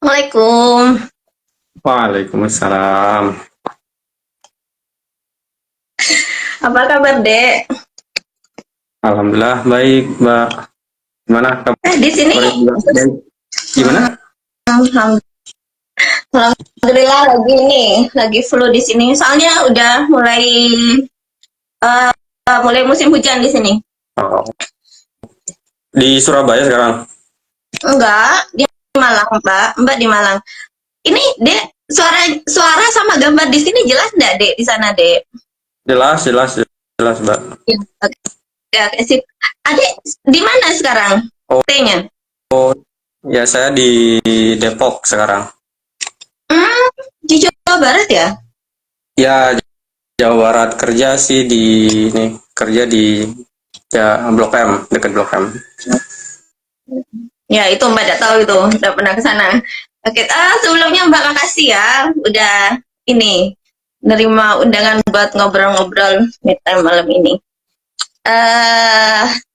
Assalamualaikum. Waalaikumsalam. Apa kabar, Dek? Alhamdulillah baik, Mbak. Gimana Di sini kabarnya juga? Baik. Gimana? alhamdulillah lagi nih, lagi flu di sini. Soalnya udah eh, mulai musim hujan di sini. Oh, di Surabaya sekarang. Enggak, di Malang, Mbak. Mbak di Malang. Ini, Dek, suara sama gambar di sini jelas enggak, Dek, di sana, Dek? Jelas, jelas, jelas, Mbak. Ya, oke, oke, sip. Adik, di mana sekarang? Oh, T-nya? ya saya di Depok sekarang. Hmm, di Jawa Barat ya? Ya, Jawa Barat kerja sih di ini, kerja di ya Blok M, dekat Blok M. Ya, itu Mbak tidak tahu itu, udah pernah ke sana. Oke, sebelumnya Mbak makasih ya, udah ini nerima undangan buat ngobrol-ngobrol mid time malam ini.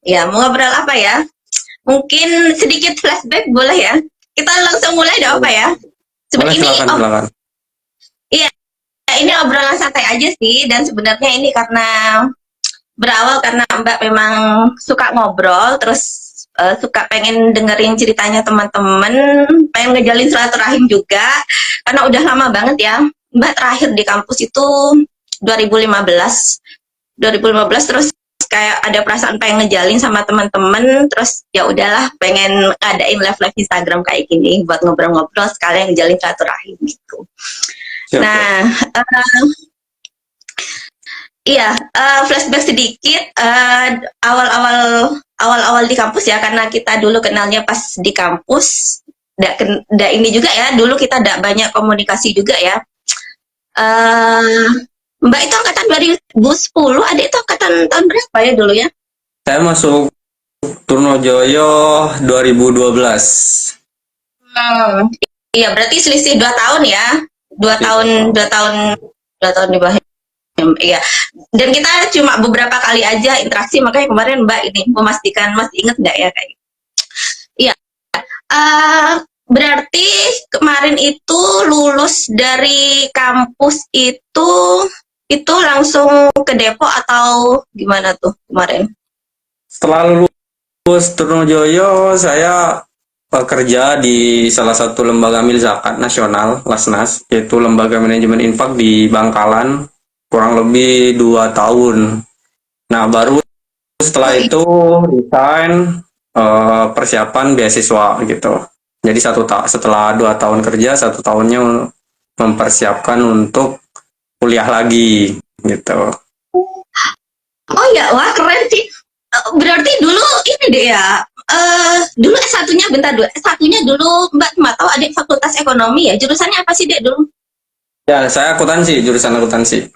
Ya, mau ngobrol apa ya? Mungkin sedikit flashback boleh ya? Kita langsung mulai deh apa ya? Boleh, Ini silakan, silakan. iya, ini obrolan santai aja sih, dan sebenarnya ini karena berawal karena Mbak memang suka ngobrol, terus suka pengen dengerin ceritanya teman-teman, pengen ngejalin silaturahim juga, karena udah lama banget ya. Mbak terakhir di kampus itu 2015, 2015 terus kayak ada perasaan pengen ngejalin sama teman-teman, terus ya udahlah pengen ngadain live Instagram kayak gini buat ngobrol-ngobrol sekalian ngejalin silaturahim gitu. Siap, siap. Nah, iya, flashback sedikit, awal-awal di kampus ya, karena kita dulu kenalnya pas di kampus, ini juga ya, dulu kita ndak banyak komunikasi juga ya. Mbak itu angkatan 2010, adik itu angkatan tahun berapa ya dulu ya? Saya masuk Trunojoyo 2012. Iya, berarti selisih 2 tahun ya, 2 tahun di bawah. Iya, dan kita cuma beberapa kali aja interaksi, makanya kemarin Mbak ini memastikan masih inget nggak ya kayak. Iya, berarti kemarin itu lulus dari kampus itu langsung ke Depok atau gimana tuh kemarin? Setelah lulus Trunojoyo, saya kerja di salah satu lembaga amil zakat nasional, Lasnas, yaitu Lembaga Manajemen Infak di Bangkalan, kurang lebih 2 tahun. Nah, baru setelah itu resign, persiapan beasiswa gitu. Jadi setelah 2 tahun kerja, 1 tahunnya mempersiapkan untuk kuliah lagi gitu. Oh ya, wah keren sih. Berarti dulu ini deh ya. Dulu S1-nya bentar dulu. S1-nya dulu Mbak tahu adik Fakultas Ekonomi ya. Jurusannya apa sih, Dek, dulu? Ya, saya akuntansi, jurusan akuntansi.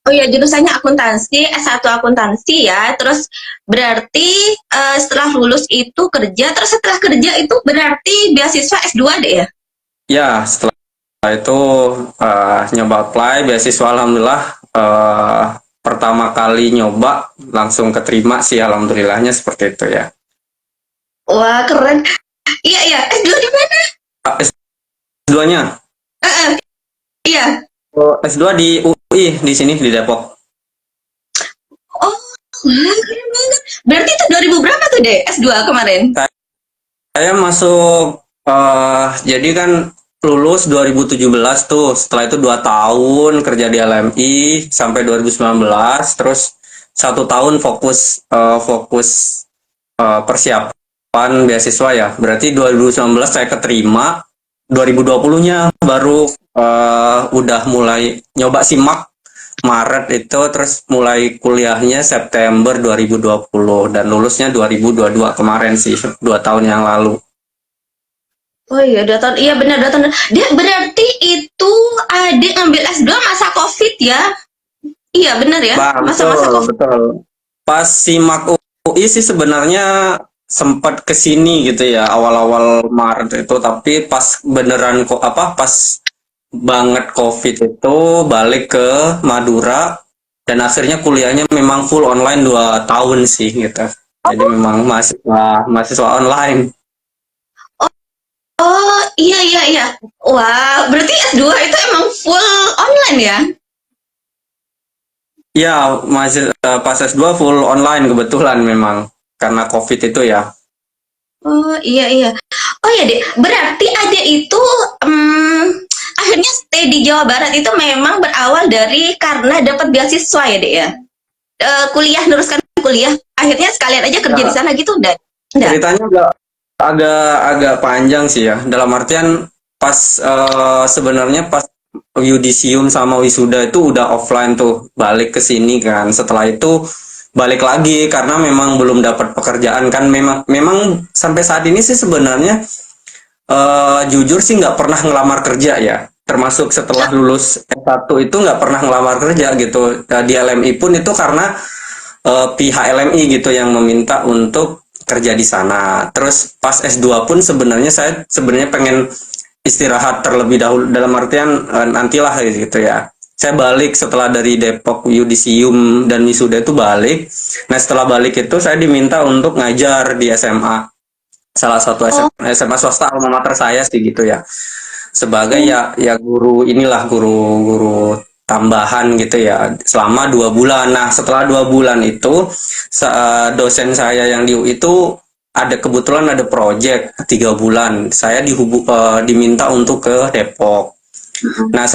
Oh ya, jurusannya akuntansi, S1 akuntansi ya. Terus berarti setelah lulus itu kerja, terus setelah kerja itu berarti beasiswa S2 deh ya? Ya, setelah itu nyoba apply beasiswa, alhamdulillah pertama kali nyoba langsung keterima sih, alhamdulillahnya seperti itu ya. Wah, keren. Iya, iya. S2 di mana? S2-nya? Iya. S2 di UI di sini di Depok. Oh, wah, keren banget. Berarti itu 2000 berapa tuh, Dek? S2 kemarin? Saya masuk jadi kan lulus 2017 tuh. Setelah itu 2 tahun kerja di LMI sampai 2019, terus 1 tahun fokus persiapan beasiswa ya. Berarti 2019 saya keterima, 2020-nya baru udah mulai nyoba simak Maret itu, terus mulai kuliahnya September 2020 dan lulusnya 2022 kemarin sih, 2 tahun yang lalu. Oh iya, 2 tahun. Iya benar, 2 tahun. Dia berarti itu adik ngambil S2 masa COVID ya? Iya benar ya, masa-masa Betul, COVID. betul. Pas simak UI sih sebenarnya sempat kesini gitu ya awal-awal Maret itu, tapi pas beneran kok pas banget COVID itu balik ke Madura dan akhirnya kuliahnya memang full online 2 tahun sih gitu. Jadi memang mahasiswa online. Oh iya iya Wah, berarti S2 itu emang full online ya? Ya, masih pas S2 full online kebetulan memang karena COVID itu ya. Oh, iya iya. Oh ya, Dek. Berarti Ade itu akhirnya stay di Jawa Barat itu memang berawal dari karena dapat beasiswa ya, Dek ya? Kuliah, neruskan kuliah. Akhirnya sekalian aja kerja di Ya, sana gitu, enggak? Enggak. ceritanya agak agak panjang sih ya. Dalam artian pas sebenarnya pas yudisium sama wisuda itu udah offline tuh, balik ke sini kan. Setelah itu balik lagi karena memang belum dapat pekerjaan kan. Memang sampai saat ini sih sebenarnya jujur sih nggak pernah ngelamar kerja ya. Termasuk setelah lulus S1 itu nggak pernah ngelamar kerja gitu. Di LMI pun itu karena pihak LMI gitu yang meminta untuk kerja di sana. Terus pas S2 pun sebenarnya saya sebenarnya pengen istirahat terlebih dahulu dalam artian nantilah gitu ya. Saya balik setelah dari Depok Yudisium dan Wisuda itu balik. Nah, setelah balik itu saya diminta untuk ngajar di SMA. Salah satu Oh, SMA swasta alma mater saya sih gitu ya. Sebagai oh, ya guru inilah guru tambahan gitu ya selama 2 bulan. Nah, setelah 2 bulan itu dosen saya yang di UI itu ada kebetulan ada project 3 bulan. Saya diminta untuk ke Depok. mm-mm. Nah,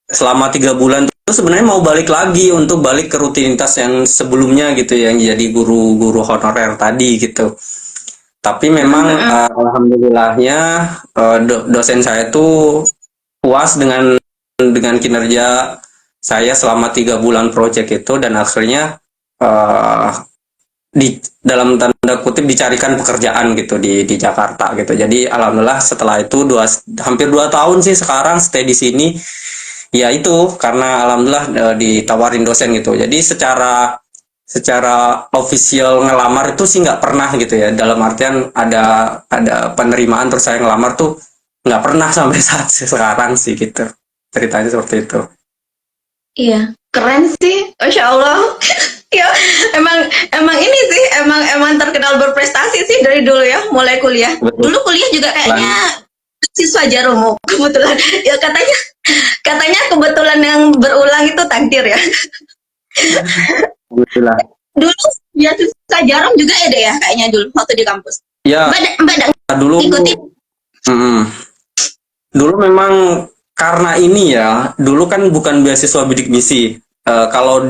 selama 3 bulan itu sebenarnya mau balik lagi untuk balik ke rutinitas yang sebelumnya gitu ya, yang jadi guru-guru honorer tadi gitu. Tapi memang Mm-mm. alhamdulillahnya dosen saya tuh puas dengan kinerja saya selama 3 bulan proyek itu dan akhirnya eh, di dalam tanda kutip dicarikan pekerjaan gitu di Jakarta gitu. Jadi alhamdulillah setelah itu hampir 2 tahun sih sekarang stay di sini. Ya itu karena alhamdulillah ditawarin dosen gitu. Jadi secara secara official ngelamar itu sih nggak pernah gitu ya. Dalam artian ada penerimaan terus saya ngelamar tuh nggak pernah sampai saat sekarang sih gitu. Ceritanya seperti itu. Iya, keren sih, Masya Allah. Ya, emang emang ini sih, emang terkenal berprestasi sih dari dulu ya, mulai kuliah. Betul. Dulu kuliah juga Kebetulan, kayaknya siswa Jarum kebetulan. Ya katanya kebetulan yang berulang itu takdir ya. kebetulan. Dulu ya siswa Jarum juga ada ya kayaknya dulu waktu di kampus. Ya Mbak ada dulu, ngikutin. mm, dulu memang karena ini ya, dulu kan bukan beasiswa bidik misi. Kalau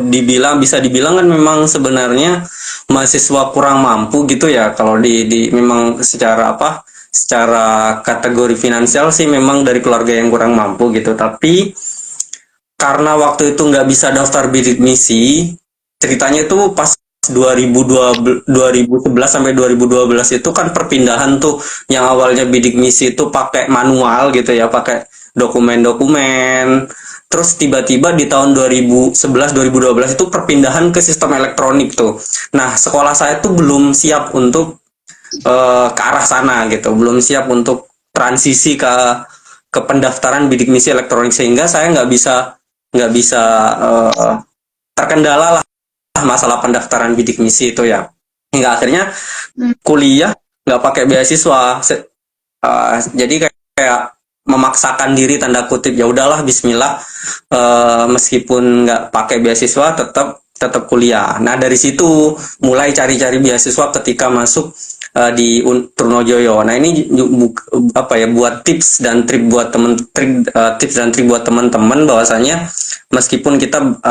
bisa dibilang kan memang sebenarnya mahasiswa kurang mampu gitu ya. Kalau memang secara apa, secara kategori finansial sih memang dari keluarga yang kurang mampu gitu. Tapi karena waktu itu nggak bisa daftar bidik misi, ceritanya itu pas 2011 sampai 2012 itu kan perpindahan tuh yang awalnya bidik misi itu pakai manual gitu ya, pakai dokumen-dokumen. Terus tiba-tiba di tahun 2011 2012 itu perpindahan ke sistem elektronik tuh. Nah, sekolah saya tuh belum siap untuk ke arah sana gitu, belum siap untuk transisi ke pendaftaran bidik misi elektronik sehingga saya nggak bisa terkendala lah masalah pendaftaran bidik misi itu ya hingga akhirnya Hmm. kuliah nggak pakai beasiswa. Jadi kayak memaksakan diri tanda kutip ya udahlah Bismillah, meskipun nggak pakai beasiswa tetap tetap kuliah. Nah dari situ mulai cari-cari beasiswa ketika masuk di Trunojoyo. Nah ini apa ya buat tips dan trik buat tips dan trik buat teman-teman bahwasanya meskipun kita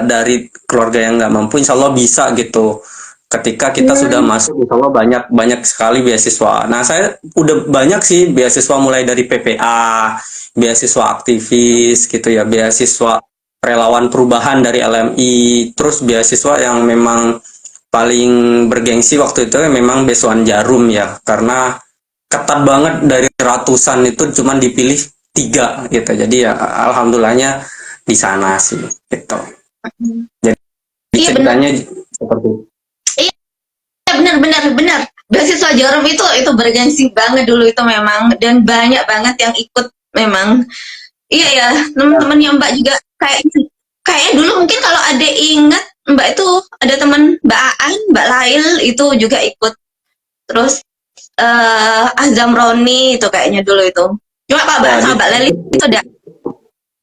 dari keluarga yang nggak mampu, insya Allah bisa gitu. Ketika kita sudah Hmm. masuk, insya Allah banyak banyak sekali beasiswa. Nah saya udah banyak sih beasiswa mulai dari PPA, beasiswa aktivis gitu ya, beasiswa relawan perubahan dari LMI, terus beasiswa yang memang paling bergengsi waktu itu ya memang Besuan Jarum ya, karena ketat banget dari ratusan itu cuman dipilih 3 gitu. Jadi ya alhamdulillahnya di sana sih gitu. Jadi Iya benar. ceritanya seperti itu. Iya benar benar benar. Beasiswa Jarum itu bergengsi banget dulu itu memang dan banyak banget yang ikut memang. Iya ya, teman-temannya Mbak juga kayak dulu mungkin kalau ada ingat Mbak itu ada teman Mbak Aan, Mbak Lail itu juga ikut. Terus Azam Roni itu kayaknya dulu itu. Cuma Pak Ya, Baan sama Mbak Leli itu udah,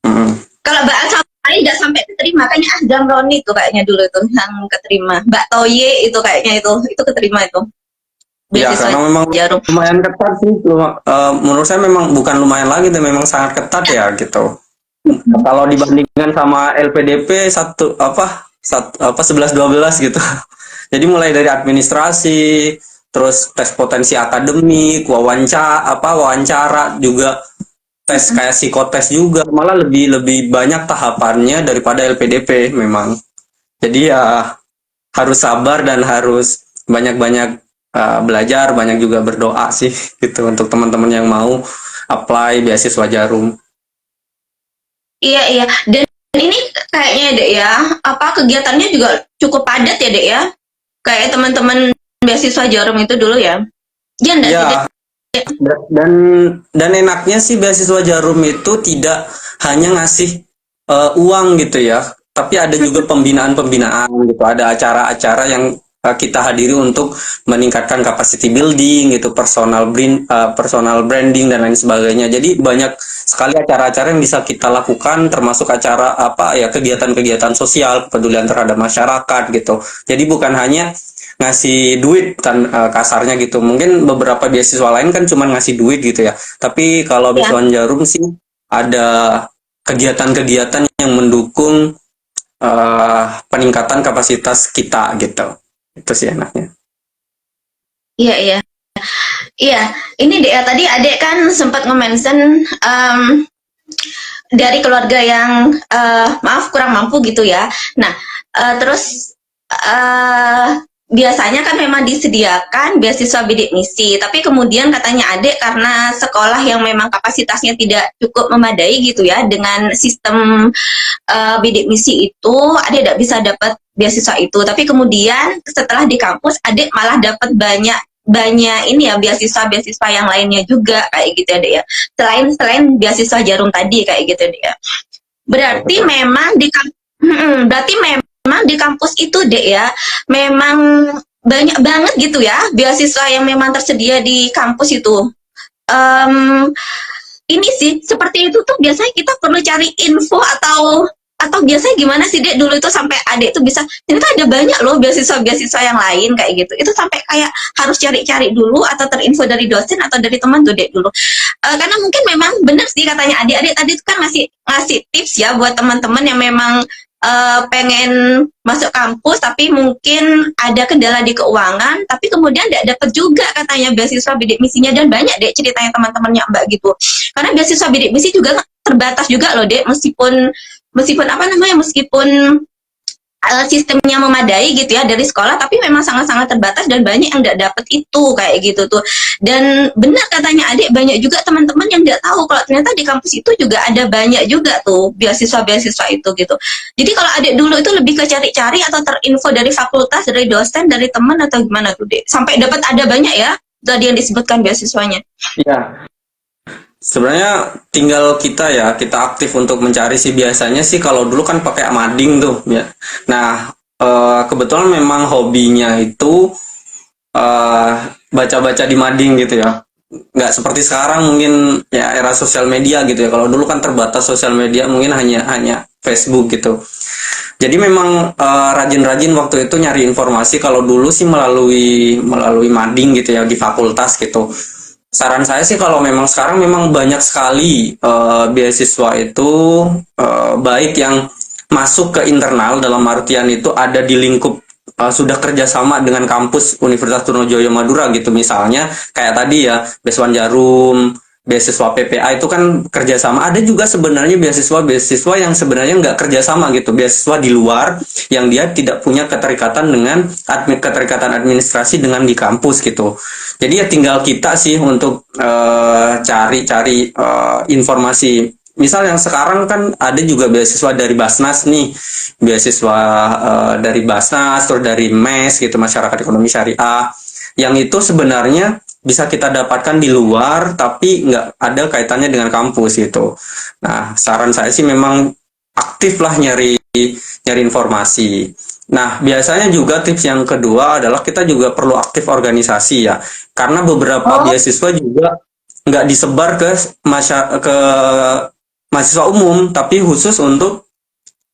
mm, kalau Mbak An sama Mbak Leli nggak sampai keterima, kayaknya Roni itu kayaknya dulu itu yang keterima. Mbak Toye itu kayaknya itu keterima itu ya beasiswa karena memang Jarum. lumayan ketat sih. Menurut saya memang bukan lumayan lagi, tapi memang sangat ketat ya gitu. Kalau dibandingkan sama LPDP apa 11-12 gitu. Jadi mulai dari administrasi, terus tes potensi akademik, wawancara juga, tes kayak psikotes juga, malah lebih lebih banyak tahapannya daripada LPDP memang. Jadi ya harus sabar dan harus banyak-banyak belajar, banyak juga berdoa sih gitu untuk teman-teman yang mau apply beasiswa Jarum. Iya iya. Dan ini kayaknya Dek ya, apa kegiatannya juga cukup padat ya Dek ya? Kayak teman-teman beasiswa Jarum itu dulu ya. Iya enggak sih Dek? Ya, dan dan enaknya sih beasiswa Jarum itu tidak hanya ngasih uang gitu ya, tapi ada juga pembinaan-pembinaan gitu, ada acara-acara yang kita hadiri untuk meningkatkan capacity building gitu, personal branding dan lain sebagainya. Jadi banyak sekali acara-acara yang bisa kita lakukan, termasuk acara apa ya, kegiatan-kegiatan sosial, kepedulian terhadap masyarakat gitu. Jadi bukan hanya ngasih duit kan, kasarnya gitu. Mungkin beberapa beasiswa lain kan cuma ngasih duit gitu ya. Tapi kalau Ya. beasiswa Jarum sih ada kegiatan-kegiatan yang mendukung peningkatan kapasitas kita gitu. Itu sih enaknya. Iya iya. Iya, ini Dek ya, tadi Adek kan sempat nge-mention dari keluarga yang maaf kurang mampu gitu ya. Nah, terus biasanya kan memang disediakan beasiswa bidik misi, tapi kemudian katanya Adek karena sekolah yang memang kapasitasnya tidak cukup memadai gitu ya dengan sistem bidik misi itu, Adek tidak bisa dapat beasiswa itu. Tapi kemudian setelah di kampus Adek malah dapat banyak banyak ini ya beasiswa-beasiswa yang lainnya juga kayak gitu ya Dek ya. Selain beasiswa Jarum tadi kayak gitu Dek ya. Berarti Betul. memang berarti memang di kampus itu Dek ya, memang banyak banget gitu ya beasiswa yang memang tersedia di kampus itu. Em, ini sih seperti itu tuh biasanya kita perlu cari info atau biasanya gimana sih Dek dulu itu sampai Adek tuh bisa ternyata ada banyak loh beasiswa-beasiswa yang lain kayak gitu. Itu sampai kayak harus cari-cari dulu atau terinfo dari dosen atau dari teman tuh Dek dulu. Karena mungkin memang benar sih katanya adik-adik tadi itu kan ngasih tips ya buat teman-teman yang memang pengen masuk kampus tapi mungkin ada kendala di keuangan tapi kemudian tidak dapat juga katanya beasiswa bidik misinya, dan banyak Dek ceritanya teman-temannya Mbak gitu. Karena beasiswa bidik misi juga terbatas juga loh Dek, meskipun meskipun apa namanya meskipun sistemnya memadai gitu ya dari sekolah, tapi memang sangat-sangat terbatas dan banyak yang nggak dapet itu kayak gitu tuh. Dan benar katanya Adik, banyak juga teman-teman yang nggak tahu kalau ternyata di kampus itu juga ada banyak juga tuh beasiswa-beasiswa itu gitu. Jadi kalau Adik dulu itu lebih ke cari-cari atau terinfo dari fakultas, dari dosen, dari teman atau gimana tuh Dek? Sampai dapat ada banyak ya tadi yang disebutkan beasiswanya. Ya, sebenarnya tinggal kita ya, kita aktif untuk mencari sih. Biasanya sih kalau dulu kan pakai mading tuh ya. Nah, kebetulan memang hobinya itu eh, baca-baca di mading gitu ya. Nggak seperti sekarang mungkin ya era sosial media gitu ya. Kalau dulu kan terbatas sosial media, mungkin hanya hanya Facebook gitu. Jadi memang rajin-rajin waktu itu nyari informasi. Kalau dulu sih melalui melalui mading gitu ya di fakultas gitu. Saran saya sih kalau memang sekarang memang banyak sekali beasiswa itu baik yang masuk ke internal, dalam artian itu ada di lingkup sudah kerjasama dengan kampus Universitas Trunojoyo Madura gitu, misalnya kayak tadi ya Beasiswa Jarum, beasiswa PPA itu kan kerjasama. Ada juga sebenarnya beasiswa-beasiswa yang sebenarnya nggak kerjasama gitu, beasiswa di luar yang dia tidak punya keterikatan dengan keterikatan administrasi dengan di kampus gitu. Jadi ya tinggal kita sih untuk cari-cari informasi. Misal yang sekarang kan ada juga beasiswa dari Basnas nih, beasiswa dari Basnas, terus dari MES gitu, Masyarakat Ekonomi Syariah, yang itu sebenarnya bisa kita dapatkan di luar tapi nggak ada kaitannya dengan kampus gitu. Nah, saran saya sih memang aktif lah nyari nyari informasi. Nah, biasanya juga tips yang kedua adalah kita juga perlu aktif organisasi ya, karena beberapa Oh, beasiswa juga nggak disebar ke ke mahasiswa umum, tapi khusus untuk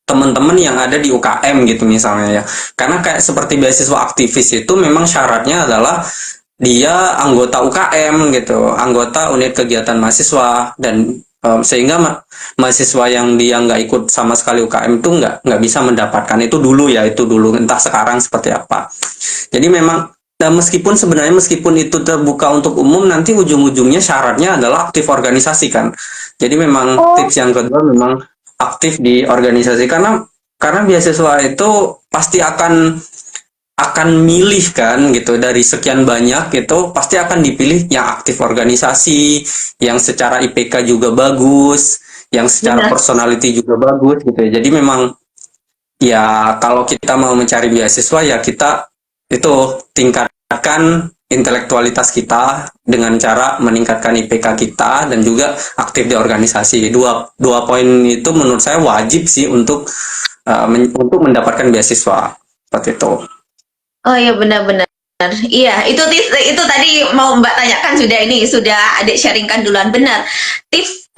teman-teman yang ada di UKM gitu misalnya ya. Karena kayak seperti beasiswa aktivis itu memang syaratnya adalah dia anggota UKM gitu, anggota unit kegiatan mahasiswa, dan sehingga mahasiswa yang dia nggak ikut sama sekali UKM itu nggak bisa mendapatkan itu dulu ya, itu dulu, entah sekarang seperti apa. Jadi memang, dan meskipun itu terbuka untuk umum, nanti ujung-ujungnya syaratnya adalah aktif organisasi kan. Jadi memang Oh, tips yang kedua memang aktif di organisasi, karena beasiswa itu pasti akan milih kan gitu, dari sekian banyak gitu pasti akan dipilih yang aktif organisasi, yang secara IPK juga bagus, yang secara benar. personality juga bagus gitu ya. Jadi memang ya kalau kita mau mencari beasiswa ya kita itu tingkatkan intelektualitas kita dengan cara meningkatkan IPK kita dan juga aktif di organisasi. Dua dua poin itu menurut saya wajib sih untuk untuk mendapatkan beasiswa seperti itu. Oh iya benar-benar. Iya, itu tadi mau Mbak tanyakan, sudah Adik sharingkan duluan, benar. Tips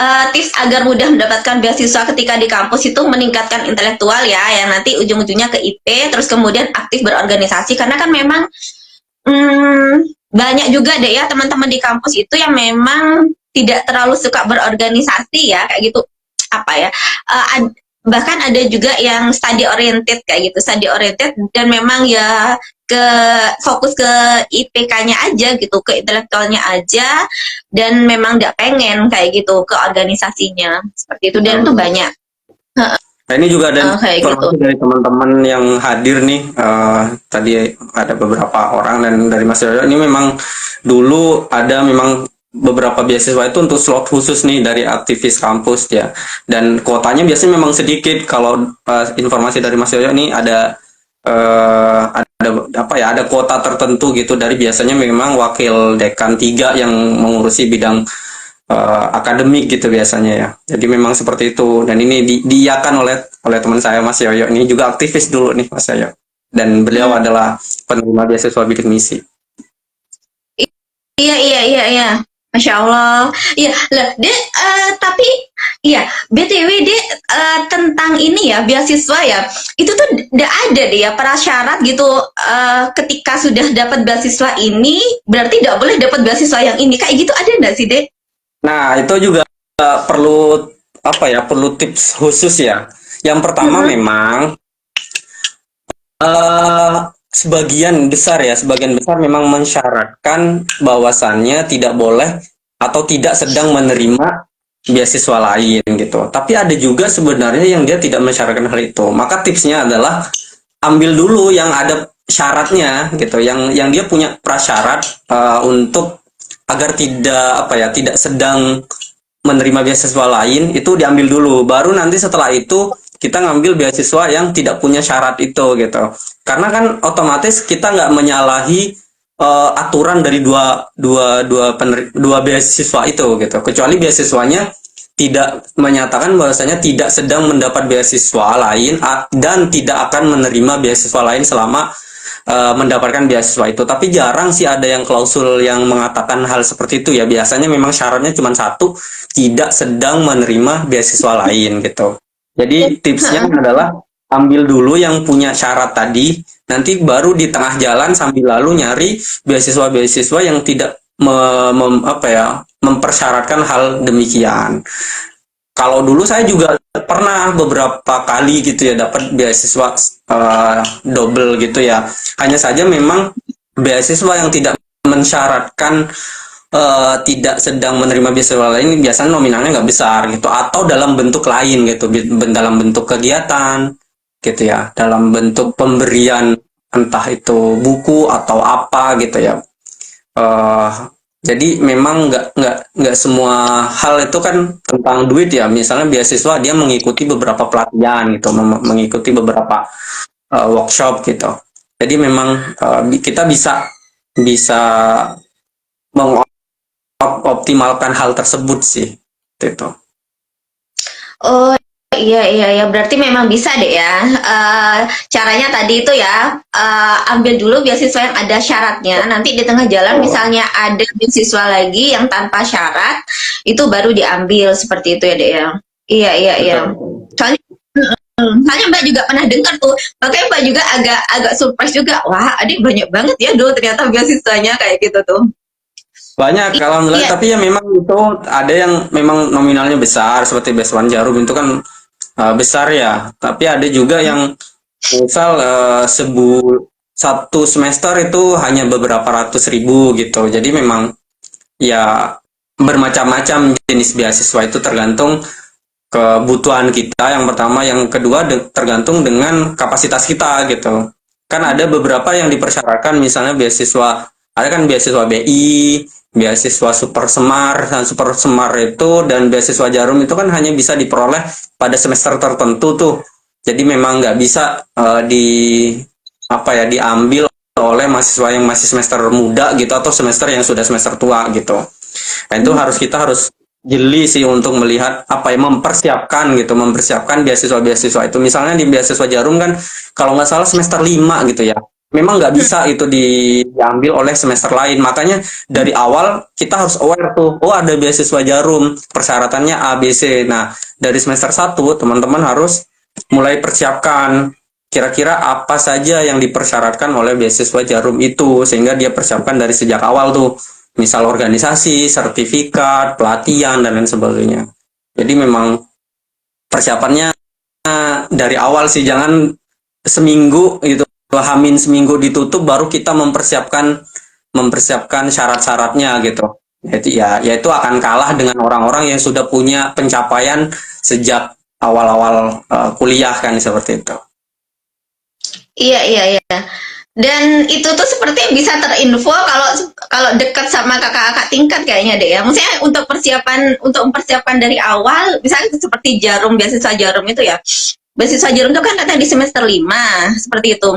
agar mudah mendapatkan beasiswa ketika di kampus itu meningkatkan intelektual ya, yang nanti ujung-ujungnya ke IP, terus kemudian aktif berorganisasi, karena kan memang banyak juga deh ya teman-teman di kampus itu yang memang tidak terlalu suka berorganisasi ya, kayak gitu. Apa ya? Bahkan ada juga yang study oriented kayak gitu, study oriented, dan memang ya ke fokus ke IPK-nya aja gitu, ke intelektualnya aja, dan memang nggak pengen kayak gitu ke organisasinya seperti itu, dan itu banyak. Nah, ini juga ada Kayak gitu. informasi dari teman-teman yang hadir nih. Tadi ada beberapa orang dan dari Mas Yoyo. Ini memang dulu ada memang beberapa beasiswa itu untuk slot khusus nih dari aktivis kampus ya. Dan kuotanya biasanya memang sedikit. Kalau informasi dari Mas Yoyo ini ada apa ya? Ada kuota tertentu gitu, dari biasanya memang wakil dekan 3 yang mengurusi bidang akademik gitu biasanya ya. Jadi memang seperti itu, dan ini diiakan oleh teman saya Mas Yoyo, ini juga aktivis dulu nih Mas Yoyo, dan beliau Hmm, adalah penerima beasiswa bidik misi. iya, iya, iya, iya. Masya Allah. Iya, lah, Dek, tapi, iya, BTW, Dek, tentang ini ya, beasiswa ya, itu tuh udah ada deh ya, prasyarat gitu, ketika sudah dapat beasiswa ini, berarti nggak boleh dapat beasiswa yang ini, kayak gitu ada nggak sih, Dek? Nah, itu juga perlu apa ya, perlu tips khusus ya. Yang pertama Mm-mm. memang sebagian besar memang mensyaratkan bahwasannya tidak boleh atau tidak sedang menerima beasiswa lain gitu. Tapi ada juga sebenarnya yang dia tidak mensyaratkan hal itu. Maka tipsnya adalah ambil dulu yang ada syaratnya gitu, yang dia punya prasyarat untuk agar tidak apa ya, tidak sedang menerima beasiswa lain, itu diambil dulu, baru nanti setelah itu kita ngambil beasiswa yang tidak punya syarat itu gitu. Karena kan otomatis kita nggak menyalahi aturan dari dua beasiswa itu gitu, kecuali beasiswanya tidak menyatakan bahwasanya tidak sedang mendapat beasiswa lain dan tidak akan menerima beasiswa lain selama mendapatkan beasiswa itu. Tapi jarang sih ada yang klausul yang mengatakan hal seperti itu ya. Biasanya memang syaratnya cuma satu, tidak sedang menerima beasiswa lain gitu. Jadi tipsnya adalah ambil dulu yang punya syarat tadi, nanti baru di tengah jalan sambil lalu nyari beasiswa-beasiswa yang tidak apa ya, mempersyaratkan hal demikian. Kalau dulu saya juga pernah beberapa kali gitu ya dapat beasiswa double gitu ya. Hanya saja memang beasiswa yang tidak mensyaratkan tidak sedang menerima beasiswa lain biasanya nominalnya nggak besar gitu, atau dalam bentuk lain gitu, dalam bentuk kegiatan gitu ya, dalam bentuk pemberian, entah itu buku atau apa gitu ya. eh jadi memang nggak semua hal itu kan tentang duit ya. Misalnya beasiswa dia mengikuti beberapa pelatihan gitu, mengikuti beberapa workshop gitu. Jadi memang kita bisa bisa mengoptimalkan hal tersebut sih, gitu. Oh iya iya iya, berarti memang bisa deh ya. Caranya tadi itu ya, ambil dulu beasiswa yang ada syaratnya. Nanti di tengah jalan misalnya ada beasiswa lagi yang tanpa syarat, itu baru diambil seperti itu ya deh ya. Iya iya iya. Betul. Soalnya soalnya Mbak juga pernah dengar tuh, makanya Mbak juga agak agak surprise juga. Wah, adik banyak banget ya dulu ternyata beasiswanya kayak gitu tuh. Banyak, alhamdulillah. Iya. Tapi ya memang itu ada yang memang nominalnya besar, seperti Beasiswa Jarum itu kan besar ya. Tapi ada juga yang misal satu semester itu hanya beberapa ratus ribu gitu. Jadi memang ya bermacam-macam jenis beasiswa itu tergantung kebutuhan kita yang pertama, yang kedua tergantung dengan kapasitas kita gitu. Kan ada beberapa yang dipersyaratkan, misalnya beasiswa, ada kan beasiswa BI, beasiswa Super Semar, dan Super Semar itu dan beasiswa Jarum itu kan hanya bisa diperoleh pada semester tertentu tuh. Jadi memang nggak bisa di apa ya diambil oleh mahasiswa yang masih semester muda gitu atau semester yang sudah semester tua gitu. Nah, itu kita harus jeli sih untuk melihat apa ya, mempersiapkan beasiswa-beasiswa itu. Misalnya di beasiswa Jarum kan kalau nggak salah semester 5 gitu ya. Memang nggak bisa itu diambil oleh semester lain. Makanya dari awal kita harus aware tuh, oh ada beasiswa Jarum, persyaratannya A, B, C. Nah, dari semester 1 teman-teman harus mulai persiapkan kira-kira apa saja yang dipersyaratkan oleh beasiswa Jarum itu, sehingga dia persiapkan dari sejak awal tuh, misal organisasi, sertifikat, pelatihan, dan lain sebagainya. Jadi memang persiapannya dari awal sih, jangan seminggu gitu, hamin seminggu ditutup baru kita mempersiapkan syarat-syaratnya gitu. Yaitu akan kalah dengan orang-orang yang sudah punya pencapaian sejak awal-awal kuliah kan, seperti itu. Iya iya iya. Dan itu tuh seperti bisa terinfo kalau kalau dekat sama kakak-kakak tingkat kayaknya deh ya. Maksudnya untuk mempersiapkan dari awal, misalnya seperti Jarum, beasiswa Jarum itu ya. Beasiswa Jarum itu kan katanya di semester 5 seperti itu.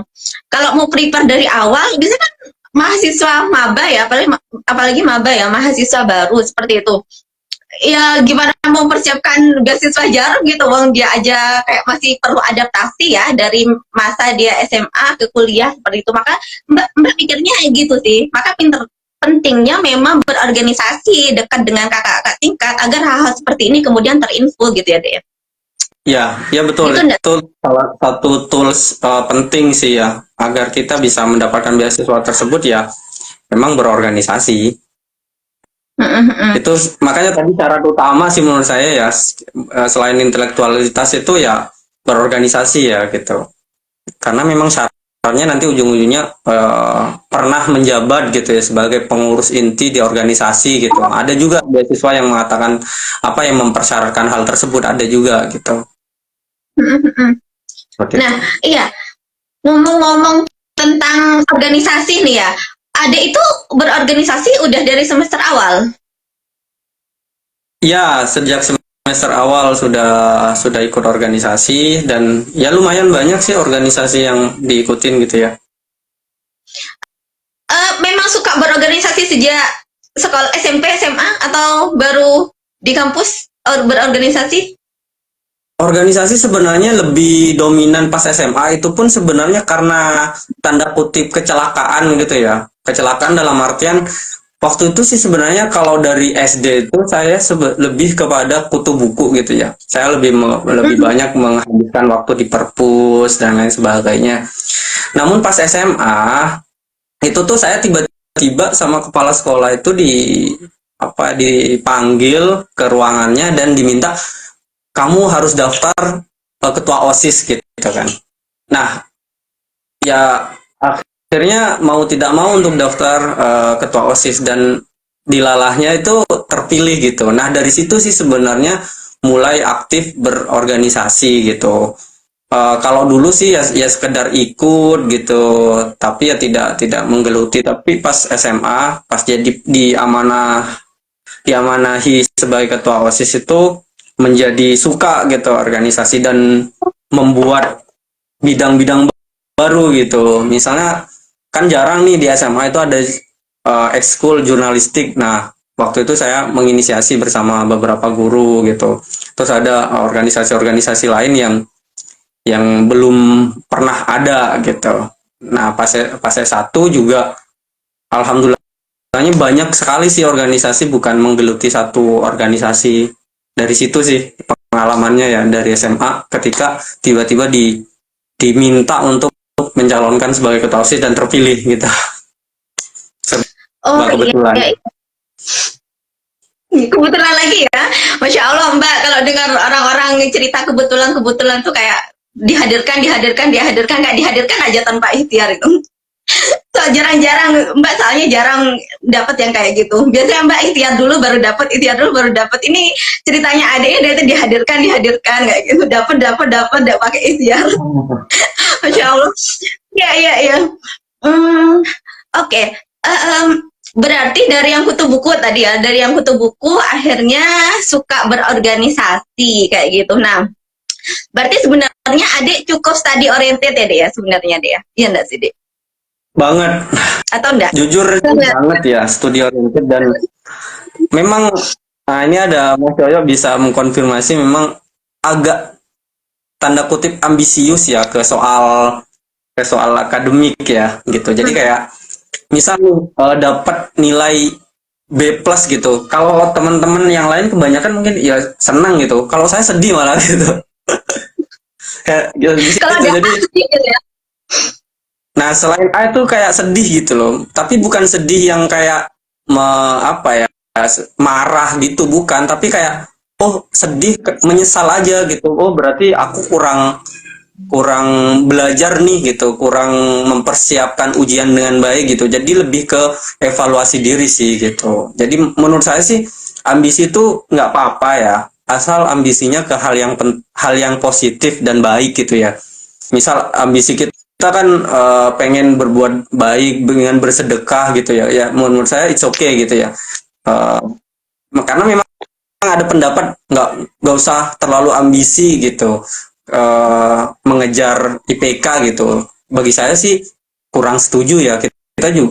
Kalau mau prepare dari awal, biasanya kan mahasiswa maba ya, apalagi maba ya, mahasiswa baru seperti itu. Ya gimana mau mempersiapkan beasiswa Jarum gitu, Wong dia aja kayak masih perlu adaptasi ya dari masa dia SMA ke kuliah seperti itu. Maka Mbak pikirnya gitu sih. Maka pentingnya memang berorganisasi dekat dengan kakak-kakak tingkat agar hal-hal seperti ini kemudian terinfo gitu ya, Dek. Ya betul. Gitu enggak? Itu salah satu tools penting sih ya, agar kita bisa mendapatkan beasiswa tersebut ya, memang berorganisasi. Itu makanya tadi syarat utama sih menurut saya ya, selain intelektualitas itu ya berorganisasi ya gitu. Karena memang syaratnya nanti ujung-ujungnya pernah menjabat gitu ya sebagai pengurus inti di organisasi gitu. Ada juga beasiswa yang mengatakan apa yang mempersyaratkan hal tersebut, ada juga gitu. Seperti itu. Nah, iya. Ngomong-ngomong tentang organisasi nih ya, Ade itu berorganisasi udah dari semester awal. Ya, sejak semester awal sudah ikut organisasi, dan ya lumayan banyak sih organisasi yang diikutin gitu ya. Memang suka berorganisasi sejak sekolah SMP, SMA atau baru di kampus berorganisasi? Organisasi sebenarnya lebih dominan pas SMA, itu pun sebenarnya karena tanda kutip kecelakaan gitu ya. Kecelakaan dalam artian waktu itu sih sebenarnya kalau dari SD itu saya lebih kepada kutu buku gitu ya. Saya lebih banyak menghabiskan waktu di perpus dan lain sebagainya. Namun pas SMA itu tuh saya tiba-tiba sama kepala sekolah itu dipanggil ke ruangannya dan diminta kamu harus daftar ketua OSIS gitu kan. Nah, ya akhirnya mau tidak mau untuk daftar ketua OSIS, dan dilalahnya itu terpilih gitu. Nah, dari situ sih sebenarnya mulai aktif berorganisasi gitu. Kalau dulu sih ya sekedar ikut gitu, tapi ya tidak menggeluti. Tapi pas SMA, pas jadi diamanahi sebagai ketua OSIS itu menjadi suka gitu organisasi dan membuat bidang-bidang baru gitu. Misalnya kan jarang nih di SMA itu ada ekskul jurnalistik. Nah, waktu itu saya menginisiasi bersama beberapa guru gitu. terus ada organisasi-organisasi lain yang belum pernah ada gitu. Nah, pas S1 juga alhamdulillahnya banyak sekali sih organisasi, bukan menggeluti satu organisasi. Dari situ sih pengalamannya ya, dari SMA ketika tiba-tiba diminta untuk mencalonkan sebagai ketua OSIS dan terpilih gitu. Oh Serba kebetulan. iya, kebetulan lagi ya. Masya Allah Mbak, kalau dengar orang-orang cerita kebetulan-kebetulan tuh kayak dihadirkan, nggak dihadirkan aja tanpa ikhtiar itu. So, jarang-jarang Mbak, soalnya jarang dapat yang kayak gitu. Biasanya Mbak ikhtiar dulu baru dapat, ikhtiar dulu baru dapat. Ini ceritanya adanya dari itu dihadirkan kayak gitu. Dapat pakai ikhtiar. Masya Allah. Ya. Oke. Berarti dari yang kutu buku tadi ya, dari yang kutu buku akhirnya suka berorganisasi kayak gitu. Nah, berarti sebenarnya adik cukup study oriented ya, Dek ya, sebenarnya Dek ya. Iya enggak sih, Dek? Banget. Atau enggak? Jujur banget ya, studi oriented. Dan memang nah ini ada Mas Yoyo bisa mengkonfirmasi, memang agak tanda kutip ambisius ya ke soal akademik ya gitu. Jadi kayak misal dapat nilai B plus gitu. Kalau teman-teman yang lain kebanyakan mungkin ya senang gitu. Kalau saya sedih malah gitu. Ya, gitu, Kalau gitu. ada Jadi sedikit ya. nah selain A itu kayak sedih gitu loh. Tapi bukan sedih yang kayak apa ya, marah gitu, bukan. Tapi kayak oh sedih, menyesal aja gitu. Oh berarti aku kurang kurang belajar nih gitu, kurang mempersiapkan ujian dengan baik gitu. Jadi lebih ke evaluasi diri sih gitu. Jadi menurut saya sih ambisi itu nggak apa-apa ya, asal ambisinya ke hal yang positif dan baik gitu ya. Misal ambisi kita kan pengen berbuat baik dengan bersedekah gitu ya. Ya menurut saya it's okay gitu ya. Eh, karena memang ada pendapat nggak usah terlalu ambisi gitu, mengejar IPK gitu. Bagi saya sih kurang setuju ya.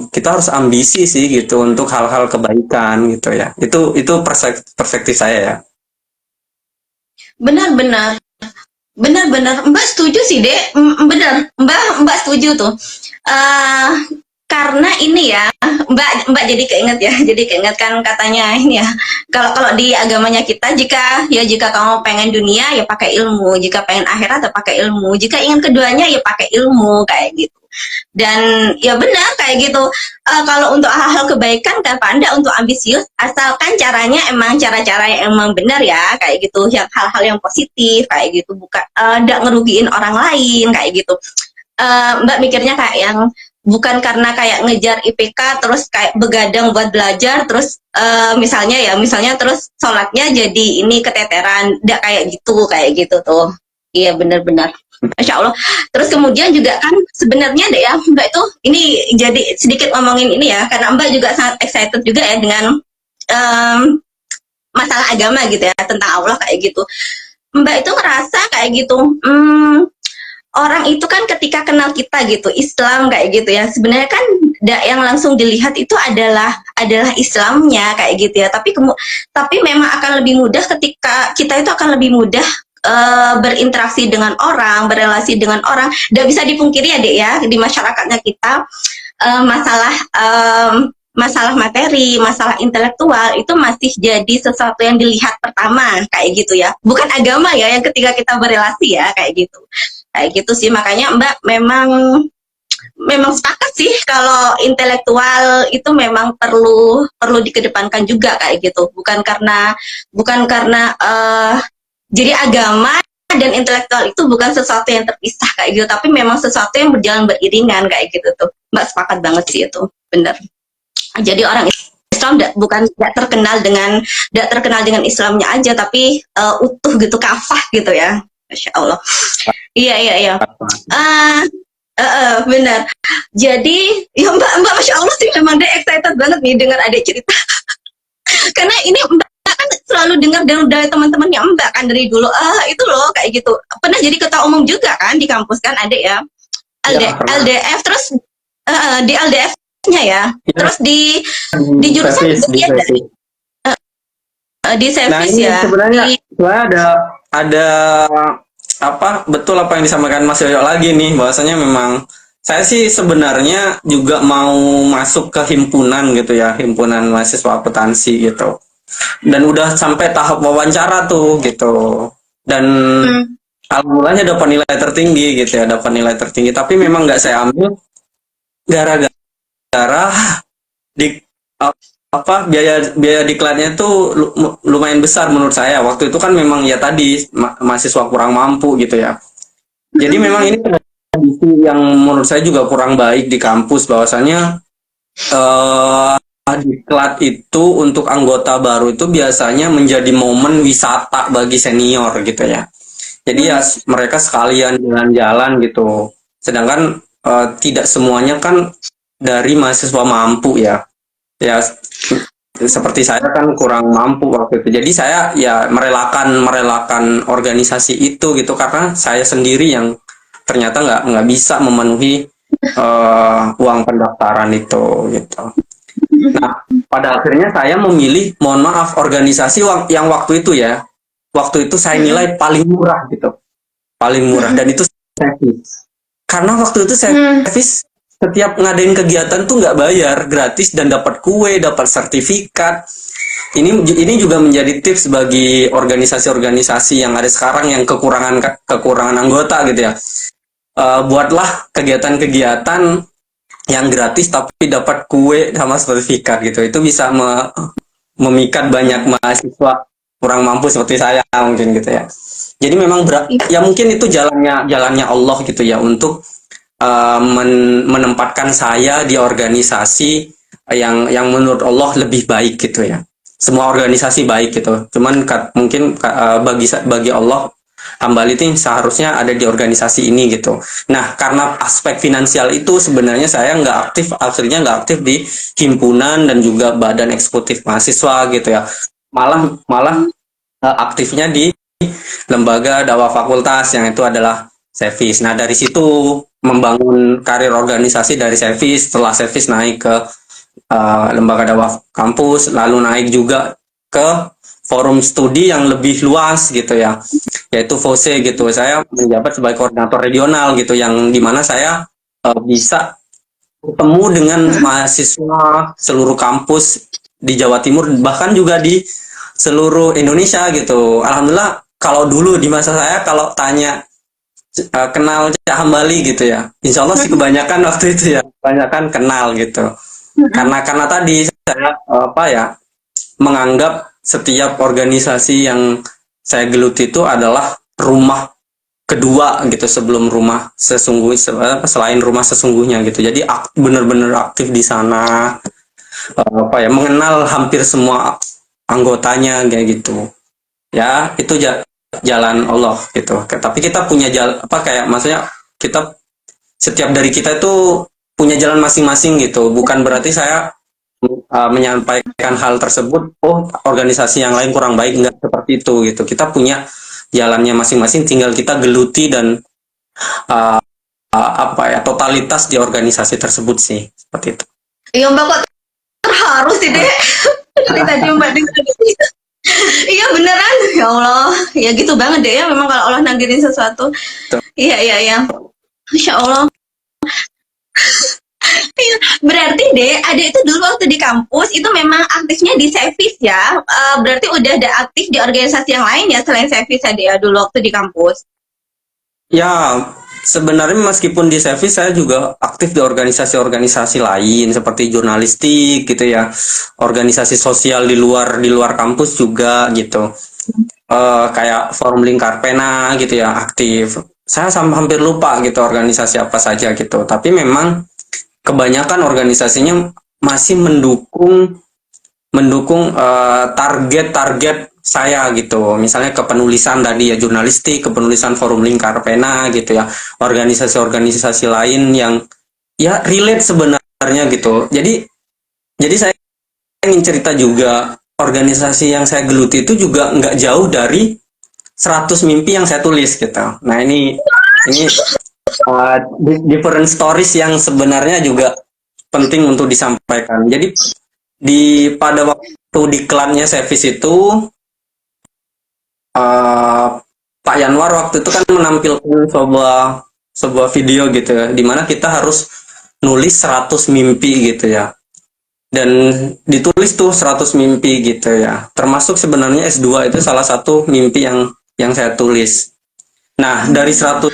Kita harus ambisi sih gitu untuk hal-hal kebaikan gitu ya. Itu perspektif saya ya. Benar-benar. Benar-benar. Mbak setuju sih, Dek. Benar. Mbak setuju tuh. Eh karena ini ya, Mbak jadi keinget ya. Jadi keinget kan katanya ini ya. Kalau kalau di agamanya kita, jika kamu pengen dunia ya pakai ilmu, jika pengen akhirat ya pakai ilmu, jika ingin keduanya ya pakai ilmu kayak gitu. Dan ya benar kayak gitu. Kalau untuk hal-hal kebaikan kan Anda untuk ambisius, asalkan caranya emang cara-cara yang emang benar ya kayak gitu, yang hal-hal yang positif kayak gitu, bukan nggak ngerugiin orang lain kayak gitu. Mbak mikirnya kayak yang bukan karena kayak ngejar IPK terus kayak begadang buat belajar terus misalnya terus sholatnya jadi ini keteteran, nggak kayak gitu tuh. Iya benar-benar. Masya Allah. Terus kemudian juga kan sebenarnya deh ya Mbak itu ini jadi sedikit ngomongin ini ya, karena Mbak juga sangat excited juga ya dengan masalah agama gitu ya, tentang Allah kayak gitu. Mbak itu ngerasa kayak gitu, orang itu kan ketika kenal kita gitu, Islam kayak gitu ya, sebenarnya kan yang langsung dilihat itu adalah Islamnya kayak gitu ya. Tapi memang akan lebih mudah ketika kita itu akan lebih mudah berinteraksi dengan orang, berrelasi dengan orang. Tidak bisa dipungkiri ya Dek ya, di masyarakatnya kita masalah materi, masalah intelektual itu masih jadi sesuatu yang dilihat pertama kayak gitu ya. Bukan agama ya yang ketika kita berrelasi ya kayak gitu. Kayak gitu sih, makanya Mbak memang sepakat sih kalau intelektual itu memang perlu dikedepankan juga kayak gitu. Bukan karena jadi agama dan intelektual itu bukan sesuatu yang terpisah kayak gitu, tapi memang sesuatu yang berjalan beriringan kayak gitu tuh. Mbak sepakat banget sih itu, bener. Jadi orang Islam tidak terkenal dengan Islamnya aja, tapi utuh gitu, kafah gitu ya. Masya Allah. Iya. Benar. Jadi ya Mbak Masya Allah sih, memang dia excited banget nih dengar adik cerita. Karena ini Mbak kan selalu dengar dari teman-temannya Mbak kan dari dulu, itu loh kayak gitu. Pernah jadi ketua umum juga kan di kampus kan adik ya. LDF terus di LDF-nya ya. Terus di jurusan di di service ini ya. sebenarnya Wah, ada apa betul apa yang disampaikan Mas Yoyo lagi nih, bahwasanya memang saya sih sebenarnya juga mau masuk ke himpunan gitu ya, himpunan mahasiswa akuntansi gitu. Dan udah sampai tahap wawancara tuh gitu. Dan Hmm. alhamdulillahnya dapat nilai tertinggi gitu ya, dapat nilai tertinggi. Tapi memang nggak saya ambil gara-gara di apa biaya biaya diklatnya tuh lumayan besar menurut saya. Waktu itu kan memang ya tadi mahasiswa kurang mampu gitu ya. Jadi memang ini tradisi yang menurut saya juga kurang baik di kampus, bahwasanya eh diklat itu untuk anggota baru itu biasanya menjadi momen wisata bagi senior gitu ya. Jadi ya mereka sekalian jalan-jalan gitu. Sedangkan tidak semuanya kan dari mahasiswa mampu ya. Ya seperti saya kan kurang mampu waktu itu. Jadi saya ya merelakan merelakan organisasi itu gitu karena saya sendiri yang ternyata nggak bisa memenuhi uang pendaftaran itu gitu. Nah, pada akhirnya saya memilih, mohon maaf, organisasi yang waktu itu ya, waktu itu saya nilai paling murah gitu, paling murah, dan itu servis. Karena waktu itu servis setiap ngadain kegiatan tuh nggak bayar, gratis dan dapat kue, dapat sertifikat. Ini juga menjadi tips bagi organisasi-organisasi yang ada sekarang yang kekurangan anggota gitu ya. Buatlah kegiatan-kegiatan yang gratis tapi dapat kue sama sertifikat gitu. Itu bisa memikat banyak mahasiswa kurang mampu seperti saya mungkin gitu ya. Jadi memang ya mungkin itu jalannya Allah gitu ya untuk menempatkan saya di organisasi yang menurut Allah lebih baik gitu ya. Semua organisasi baik gitu. Cuman mungkin bagi Allah Hambal itu seharusnya ada di organisasi ini gitu. Nah, karena aspek finansial itu sebenarnya saya nggak aktif, akhirnya nggak aktif di himpunan dan juga badan eksekutif mahasiswa gitu ya. Malah malah aktifnya di lembaga dakwah fakultas yang itu adalah Sevis. Nah, dari situ membangun karir organisasi dari Sevis, setelah Sevis naik ke lembaga dakwah kampus, lalu naik juga ke forum studi yang lebih luas gitu ya, yaitu FOSE gitu. Saya menjabat sebagai koordinator regional gitu, yang dimana saya bisa bertemu dengan mahasiswa seluruh kampus di Jawa Timur, bahkan juga di seluruh Indonesia gitu. Alhamdulillah, kalau dulu di masa saya kalau tanya kenal Cak Hambali gitu ya, insya Allah sih kebanyakan waktu itu ya, kebanyakan kenal gitu. Karena tadi saya apa ya, menganggap setiap organisasi yang saya geluti itu adalah rumah kedua gitu sebelum rumah sesungguhnya, selain rumah sesungguhnya gitu. Jadi benar-benar aktif di sana, apa ya, mengenal hampir semua anggotanya kayak gitu. Ya, itu jalan Allah gitu. Tapi kita punya jalan apa, kayak maksudnya kita, setiap dari kita itu punya jalan masing-masing gitu. Bukan berarti saya menyampaikan hal tersebut, oh organisasi yang lain kurang baik, enggak seperti itu gitu. Kita punya jalannya masing-masing, tinggal kita geluti dan uh, apa ya, totalitas di organisasi tersebut sih, seperti itu. Iya Mbak, kok terharu sih deh dari tadi Mbak dengar. Iya beneran, ya Allah, ya gitu banget deh ya. Memang kalau Allah nanggirin sesuatu, iya iya iya, Masya Allah. Iya, berarti deh, ada itu dulu waktu di kampus itu memang aktifnya di Sevis ya. Berarti udah ada aktif di organisasi yang lain ya selain Sevis ya deh ya dulu waktu di kampus. Ya, sebenarnya meskipun di Sevis saya juga aktif di organisasi-organisasi lain seperti jurnalistik gitu ya, organisasi sosial di luar kampus juga gitu. Kayak Forum Lingkar Pena gitu ya, aktif. Saya hampir lupa gitu organisasi apa saja gitu. Tapi memang kebanyakan organisasinya masih mendukung mendukung target-target saya gitu. Misalnya kepenulisan tadi ya, jurnalistik, kepenulisan Forum Lingkar Pena gitu ya, organisasi-organisasi lain yang ya relate sebenarnya gitu. Jadi saya ingin cerita juga, organisasi yang saya geluti itu juga nggak jauh dari 100 mimpi yang saya tulis gitu. Nah, ini different stories yang sebenarnya juga penting untuk disampaikan. Jadi pada waktu di klannya Sevis itu eh, Pak Yanwar waktu itu kan menampilkan sebuah video gitu ya, di mana kita harus nulis 100 mimpi gitu ya. Dan ditulis tuh 100 mimpi gitu ya. Termasuk sebenarnya S2 itu salah satu mimpi yang saya tulis. Nah, dari 100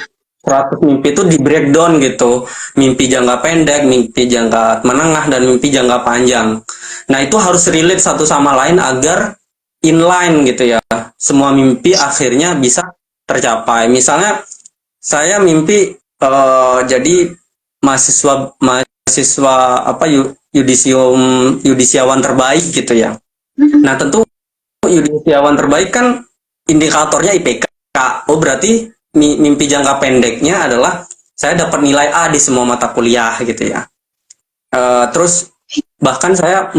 mimpi itu di breakdown gitu. Mimpi jangka pendek, mimpi jangka menengah, dan mimpi jangka panjang. Nah, itu harus relate satu sama lain agar inline gitu ya. Semua mimpi akhirnya bisa tercapai. Misalnya saya mimpi jadi mahasiswa apa yudisiawan terbaik gitu ya. Nah, tentu yudisiawan terbaik kan indikatornya IPK. Oh, berarti mimpi jangka pendeknya adalah saya dapat nilai A di semua mata kuliah gitu ya. Terus bahkan saya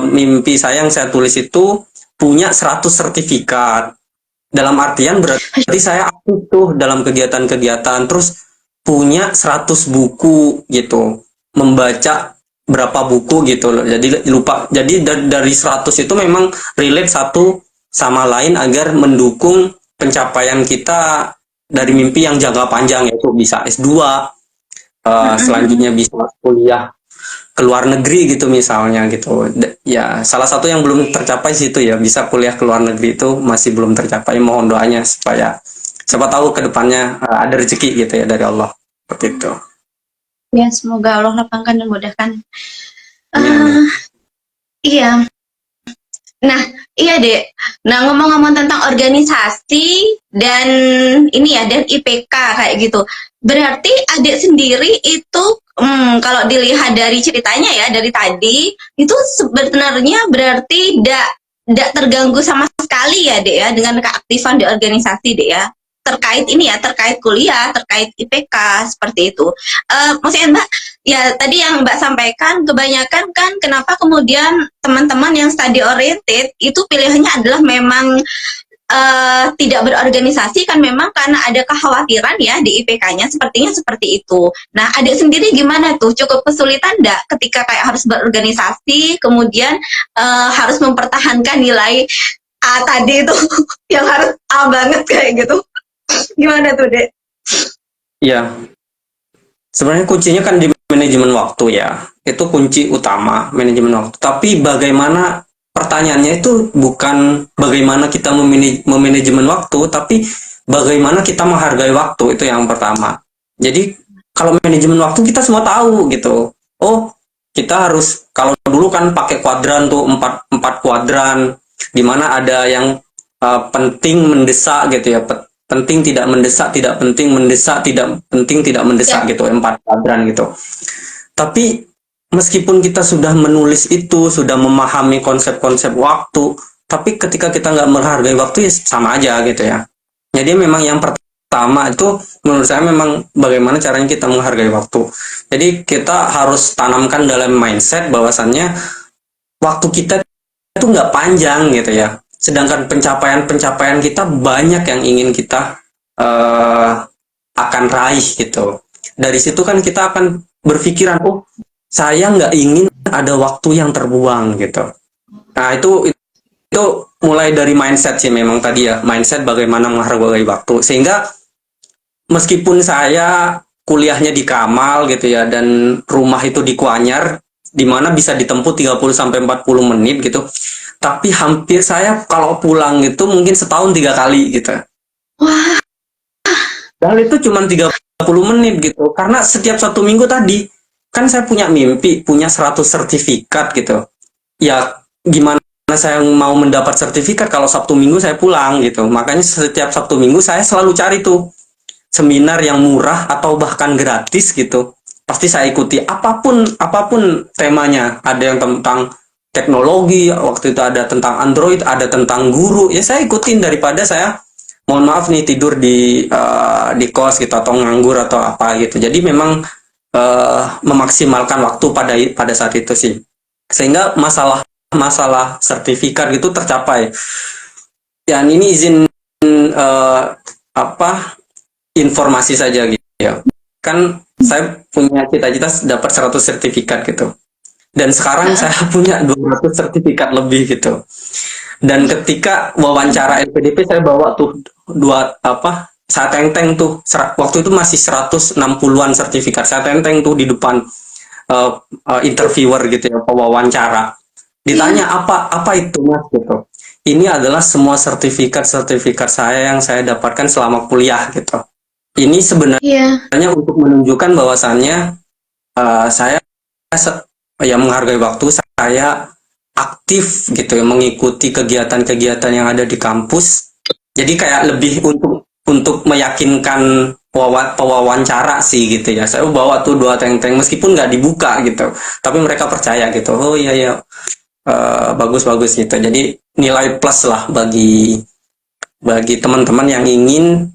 mimpi saya yang saya tulis itu punya 100 sertifikat. Dalam artian berarti saya aktif tuh dalam kegiatan-kegiatan, terus punya 100 buku gitu, membaca berapa buku gitu loh. Jadi lupa. Jadi dari 100 itu memang relate satu sama lain agar mendukung pencapaian kita dari mimpi yang jangka panjang, yaitu bisa S2, selanjutnya bisa kuliah ke luar negeri gitu misalnya gitu. Ya, salah satu yang belum tercapai situ ya, bisa kuliah ke luar negeri itu masih belum tercapai. Mohon doanya supaya siapa tahu ke depannya ada rezeki gitu ya dari Allah. Seperti itu. Ya, semoga Allah lapangkan dan mudahkan. Amin. Iya. Nah, iya Dek. Nah, ngomong-ngomong tentang organisasi dan ini ya, dan IPK kayak gitu. Berarti adik sendiri itu, kalau dilihat dari ceritanya ya, dari tadi, itu sebenarnya berarti tidak terganggu sama sekali ya Dek ya, dengan keaktifan di organisasi Dek ya. Terkait ini ya, terkait kuliah, terkait IPK, seperti itu. Maksudnya Mbak, ya tadi yang Mbak sampaikan, kebanyakan kan kenapa kemudian teman-teman yang study oriented itu pilihannya adalah memang tidak berorganisasi kan memang karena ada kekhawatiran ya di IPK-nya sepertinya seperti itu. Nah, adik sendiri gimana tuh? Cukup kesulitan enggak ketika kayak harus berorganisasi, kemudian harus mempertahankan nilai A tadi itu yang harus A banget kayak gitu. Gimana tuh, Dek? Iya. Sebenarnya kuncinya kan di manajemen waktu ya. Itu kunci utama, manajemen waktu. Tapi bagaimana, pertanyaannya itu bukan bagaimana kita memanajemen waktu, tapi bagaimana kita menghargai waktu, itu yang pertama. Jadi kalau manajemen waktu kita semua tahu gitu. Oh, kita harus, kalau dulu kan pakai kuadran tuh, empat kuadran, di mana ada yang penting mendesak gitu ya, penting tidak mendesak, tidak penting mendesak, tidak penting tidak mendesak gitu, 4 kuadran gitu. Tapi meskipun kita sudah menulis itu, sudah memahami konsep-konsep waktu, tapi ketika kita nggak menghargai waktu ya sama aja gitu ya. Jadi memang yang pertama itu menurut saya memang bagaimana caranya kita menghargai waktu. Jadi kita harus tanamkan dalam mindset bahwasannya waktu kita itu nggak panjang gitu ya. Sedangkan pencapaian-pencapaian kita banyak yang ingin kita akan raih gitu. Dari situ kan kita akan berpikiran, oh saya nggak ingin ada waktu yang terbuang gitu. Nah itu mulai dari mindset sih memang tadi ya, mindset bagaimana menghargai waktu. Sehingga meskipun saya kuliahnya di Kamal gitu ya, dan rumah itu di Kuanyar, di mana bisa ditempuh 30 sampai 40 menit gitu. Tapi hampir saya kalau pulang itu mungkin setahun 3 kali gitu. Wah. Dan itu cuma 30 menit gitu. Karena setiap 1 minggu tadi, kan saya punya mimpi, punya 100 sertifikat gitu. Ya gimana saya mau mendapat sertifikat kalau Sabtu Minggu saya pulang gitu. Makanya setiap Sabtu Minggu saya selalu cari tuh seminar yang murah atau bahkan gratis gitu. Pasti saya ikuti apapun temanya. Ada yang tentang teknologi, waktu itu ada tentang Android, ada tentang guru, ya saya ikutin daripada saya mohon maaf nih tidur di kos gitu atau nganggur atau apa gitu. Jadi memang memaksimalkan waktu pada saat itu sih, sehingga masalah sertifikat gitu tercapai. Dan ini izin informasi saja gitu ya, kan saya punya cita-cita dapat 100 sertifikat gitu. Dan sekarang saya punya 200 sertifikat lebih gitu. Dan ketika wawancara LPDP saya bawa tuh saya tenteng tuh waktu itu masih 160-an sertifikat, saya tenteng tuh di depan interviewer gitu ya, pewawancara. Ditanya apa itu Mas gitu. Ini adalah semua sertifikat saya yang saya dapatkan selama kuliah gitu. Ini sebenarnya Iya. untuk menunjukkan bahwasannya saya ya menghargai waktu, saya aktif gitu ya, mengikuti kegiatan-kegiatan yang ada di kampus. Jadi kayak lebih untuk meyakinkan pewawancara sih gitu ya. Saya bawa tuh 2 tenteng meskipun nggak dibuka gitu, tapi mereka percaya gitu. Oh iya ya, bagus-bagus gitu. Jadi nilai plus lah bagi teman-teman yang ingin